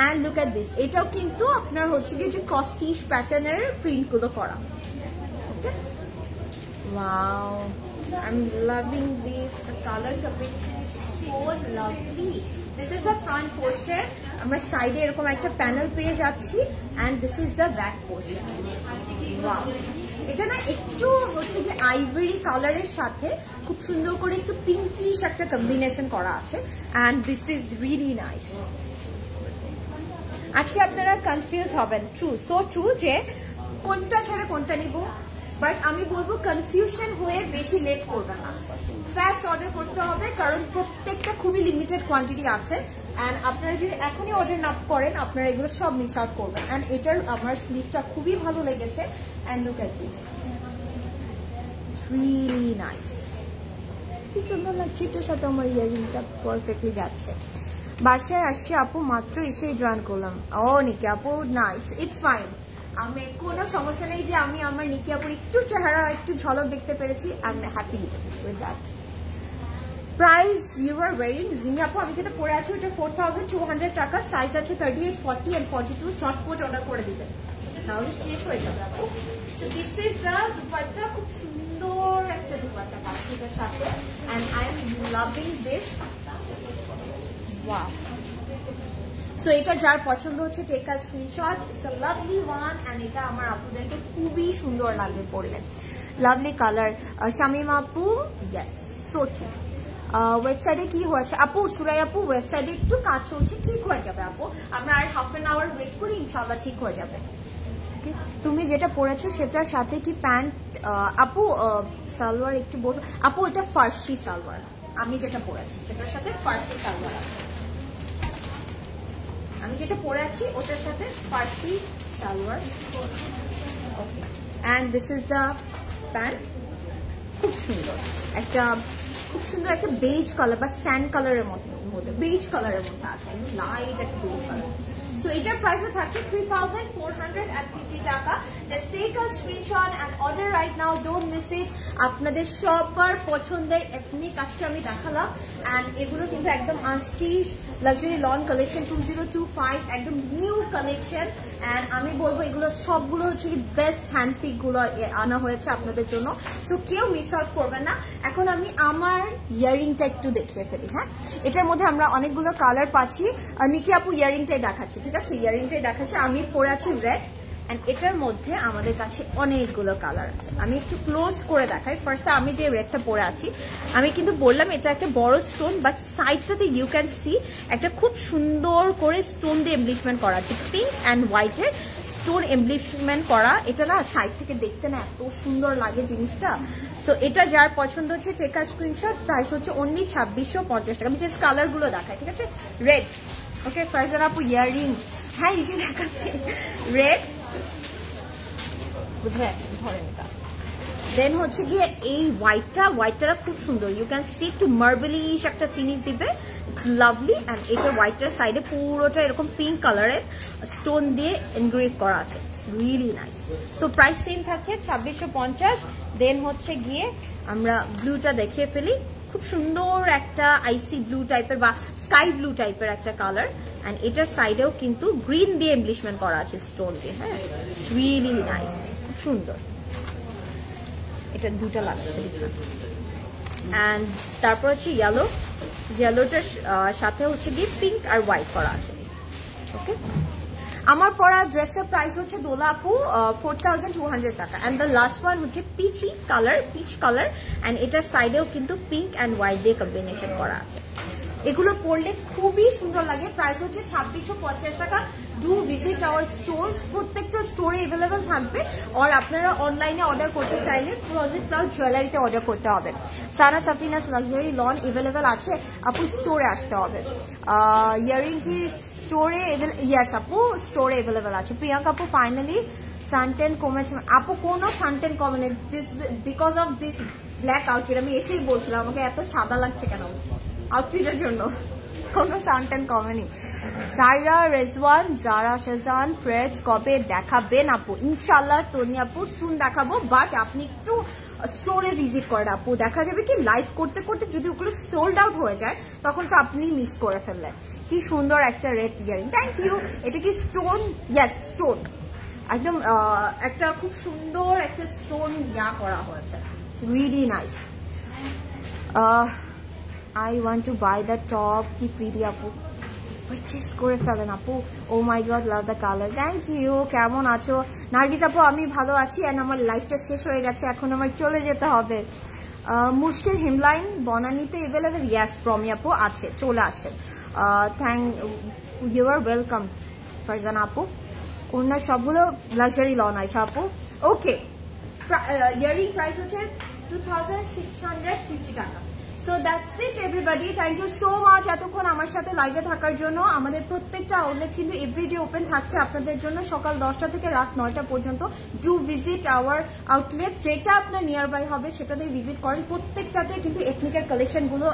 And look at this, এটাও কিন্তু আপনার হচ্ছে কি যে কস্টিশ প্যাটার্নের প্রিন্ট গুলো করা। ওকে, wow, I'm loving this. The color combination is so lovely. This is the front portion. আমরা সাইডে এরকম একটা প্যানেল পেয়ে যাচ্ছি and this is the back portion. Wow, এটা না একটু হচ্ছে যে আইভরি কালারের সাথে খুব সুন্দর করে একটু পিঙ্কিশ একটা কম্বিনেশন করা আছে and this is really nice. আজকে আপনারা কনফিউজ হবেন, ট্রু, সো ট্রু, যে কোনটা ছেড়ে কোনটা নিব। বাট আমি বলবো কনফিউশন হয়ে বেশি লেট করবে না, ফাস্ট অর্ডার করতে হবে, কারণ প্রত্যেকটা খুবই লিমিটেড কোয়ান্টিটি আছে। অ্যান্ড আপনারা যদি এখনই অর্ডার না করেন আপনারা এগুলো সব মিস আউট করবেন। অ্যান্ড এটার আমার স্লিভটা খুবই ভালো লেগেছে। And look at this, really nice, কি সুন্দর লাগছে। এটার সাথে আমার ইয়ারিংটা পারফেক্টলি যাচ্ছে। বাসায় আসছি আপু, মাত্র এসে জয়েন করলাম। ও নিকি আপু, না ইটস ফাইন, আমি কোনো সমস্যা নেই যে আমি আমার নিকি আপুর একটু চেহারা একটু ঝলক দেখতে পেরেছি। I am happy with that. Price you are wearing Jimi আপু, আমি যেটা পরে আছি ওটা 4200 টাকা। সাইজ আছে 38, 40 and 42। চটপট অর্ডার করে দিবেন, তাহলে শেষ হয়ে যাবে আপু। So this is the dupatta, খুব সুন্দর একটা দুপাট্টা পাচ্ছি এটার সাথে। And I am loving this. Wow, so এটা যার পছন্দ হচ্ছে take a screenshot, it's a lovely one. And এটা আমার আপুদেরকে খুবই সুন্দর লাগবে পরলে, লাভলি কালার। শামিমা আপু, ইয়েস, সো ট্রু। ওয়েবসাইটে কি হয়েছে আপু? সুরাই আপু, ওয়েবসাইটে একটু কাজ চলছে, ঠিক হয়ে যাবে আপু। আমরা আর হাফ অ্যান আওয়ার ওয়েট করি, ইনশাল্লাহ ঠিক হয়ে যাবে। তুমি যেটা পরেছো সেটার সাথে কি প্যান্ট? আপু সালোয়ার একটু বলবো আপু, এটা ফার্সি সালোয়ার। আমি যেটা পরেছি সেটার সাথে ফার্সি সালোয়ার, আমি যেটা পরে আছি ওটার সাথে farshi salwar. Okay, and this is the pant. খুব সুন্দর একটা, খুব সুন্দর একটা বেজ কালার বা স্যান্ড কালারের মধ্যে, বেজ কালারের মধ্যে আছে, লাইট একটা বেজ কালার। সো এটার প্রাইসও থাকছে 3450 টাকা। Just take a screenshot and order right now, don't miss it. আপনাদের সবার পছন্দের এথনিক কাজটা আমি দেখালাম। অ্যান্ড এগুলো কিন্তু একদম আনস্টিচ লাক্সারি লন কালেকশন 2025, একদম নিউ কালেকশন। অ্যান্ড আমি বলবো এগুলো সবগুলো হচ্ছে কি বেস্ট হ্যান্ড পিক গুলো আনা হয়েছে আপনাদের জন্য। সো কেউ মিস আউট করবেন না। এখন আমি আমার ইয়ারিংটা একটু দেখিয়ে ফেলি। হ্যাঁ, এটার মধ্যে আমরা অনেকগুলো কালার পাচ্ছি। নিকি আপু ইয়ারিংটাই দেখাচ্ছি, ঠিক আছে, ইয়ারিংটাই দেখাচ্ছি। আমি পরে আছি রেড, অ্যান্ড এটার মধ্যে আমাদের কাছে অনেকগুলো কালার আছে। আমি একটু ক্লোজ করে দেখাই। ফার্স্টে আমি যে রেডটা পরে আছি, আমি কিন্তু বললাম এটা একটা বড় স্টোন, বাট সাইডটাতে ইউ ক্যান সি একটা খুব সুন্দর করে স্টোন দিয়ে এমব্লিশমেন্ট করা আছে, পিঙ্ক অ্যান্ড হোয়াইটের স্টোন এমব্লিশমেন্ট করা। এটা না সাইড থেকে দেখতে না এত সুন্দর লাগে জিনিসটা। সো এটা যার পছন্দ হচ্ছে টেক আ স্ক্রিনশট। প্রাইস হচ্ছে অনলি 2650 টাকা। আমি জাস্ট কালারগুলো দেখাই, ঠিক আছে। রেড, ওকে, ফার্জান আপু ইয়ারিং, হ্যাঁ এই যে দেখাচ্ছি রেড, ধরেন এটা। দেন হচ্ছে গিয়ে এই হোয়াইটটা খুব সুন্দর, ইউ ক্যান সি একটু মার্বেলিশ একটা ফিনিশ দিবে, লুকস লাভলি। অ্যান্ড এটা হোয়াইটের সাইডে পুরোটা এরকম পিঙ্ক কালারের স্টোন দিয়ে এনগ্রেভ করা আছে, really nice. So price same থাকছে 2650। দেন হচ্ছে গিয়ে আমরা ব্লুটা দেখিয়ে ফেলি, খুব সুন্দর একটা আইসি ব্লু টাইপের বা স্কাই ব্লু টাইপের একটা কালার। অ্যান্ড এটার সাইডেও কিন্তু গ্রিন দিয়ে এমব্লিশমেন্ট করা আছে স্টোন দিয়ে, হ্যাঁ, রিয়েলি নাইস, খুব সুন্দর। এটা দুটা লাগছে। অ্যান্ড তারপর হচ্ছে ইয়েলোটার সাথে হচ্ছে গিয়ে পিঙ্ক আর হোয়াইট করা আছে। ওকে, আমার পরা ড্রেসের প্রাইস হচ্ছে দোলা আপু 4200 টাকা। অ্যান্ড দ্য লাস্ট ওয়ান হচ্ছে পিচ কালার অ্যান্ড এটার সাইডেও কিন্তু পিঙ্ক অ্যান্ড হোয়াইট দিয়ে কম্বিনেশন করা আছে। এগুলো পরলে খুবই সুন্দর লাগে। প্রাইস হচ্ছে 2650 টাকা। ডু ভিজিট আওয়ার স্টোরস, প্রত্যেকটা স্টোরে অ্যাভেলেবেল থাকবে। আর আপনারা অনলাইনে অর্ডার করতে চাইলে ক্লোজেট ক্লাউড জুয়েলারিতে অর্ডার করতে হবে। সানা সাফিনাস লাক্সারি লন অ্যাভেলেবেল আছে, আপু স্টোরে আসতে হবে। ইয়ারিং কি স্টোরে? ইয়েস আপু, স্টোরে অ্যাভেলেবেল আছে। প্রিয়াঙ্কা আপু ফাইনালি সানটেন কমেছে আপু? কোনো সানটেন কমেনি, this because of this black outfit. আমি এসেই বলছিলাম আমাকে এত সাদা লাগছে কেন আউটফিটের জন্য, কোনো সানটেন কমেনি। সাইরা রেজওয়ান, জারা শাহজাহান প্রেটস কবে দেখাবেন আপু? ইনশাল্লাহ তনি আপু সুন দেখাবো, বাট আপনি একটু স্টোরে ভিজিট করেন আপু। দেখা যাবে কি লাইভ করতে করতে যদি ওগুলো সোল্ড আউট হয়ে যায় তখন তো আপনি মিস করে ফেললেন। কি সুন্দর একটা রেড ইয়ারিং, থ্যাংক ইউ। এটা কি স্টোন? ইয়েস স্টোন, একদম একটা খুব সুন্দর একটা স্টোন ইয়া করা হয়েছে, really nice. I want to buy the top. কি প্রিটি আপু, পারচেস করে ফেলেন আপু। Oh my god, love the colour, thank you. কেমন আছো নার্গিস আপু? আমি ভালো আছি। অ্যান্ড আমার লাইফটা শেষ হয়ে গেছে, এখন আমার চলে যেতে হবে। মুশকিল হিমলাইন বনানীতে অ্যাভেলেবেল? ইয়াস প্রমি আপু আছে, চলে আসেন। ইউ আর ওয়েলকাম ফারজানা আপু। ওনার সবগুলো লাক্সারি লন আছে আপু। ওকে, ইয়ারিং প্রাইস হচ্ছে 2650 টাকা। So that's it everybody, thank you so much এতক্ষণ আমার সাথে লাইভে থাকার জন্য। আমাদের প্রত্যেকটা আউটলেট কিন্তু এভরিডে ওপেন থাকছে আপনাদের জন্য, সকাল 10টা থেকে রাত 9টা পর্যন্ত। ডু ভিজিট আওয়ার আউটলেট, যেটা আপনার নিয়ার বাই হবে সেটাতে ভিজিট করেন। প্রত্যেকটাতে কিন্তু এথনিকের কালেকশনগুলো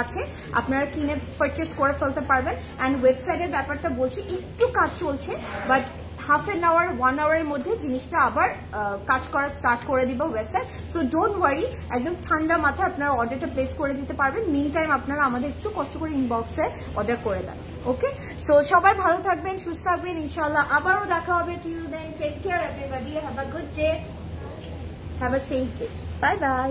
আছে, আপনারা কিনে পারচেস করে ফেলতে পারবেন। অ্যান্ড ওয়েবসাইটের ব্যাপারটা বলছি, একটু কাজ চলছে, বাট হাফ অ্যান আওয়ার 1 আওয়ারের মধ্যে জিনিসটা আবার কাজ করা স্টার্ট করে দিব ওয়েবসাইট। সো ডোন্ট ওয়ারি, একদম ঠান্ডা মাথায় আপনারা অর্ডারটা প্লেস করে দিতে পারবেন। মিন টাইম আপনারা আমাদের একটু কষ্ট করে ইনবক্সে অর্ডার করে দেন। ওকে, সো সবাই ভালো থাকবেন, সুস্থ থাকবেন, ইনশাল্লাহ আবারও দেখা হবে। Till then take care everybody, have a good day, have a safe day, bye by.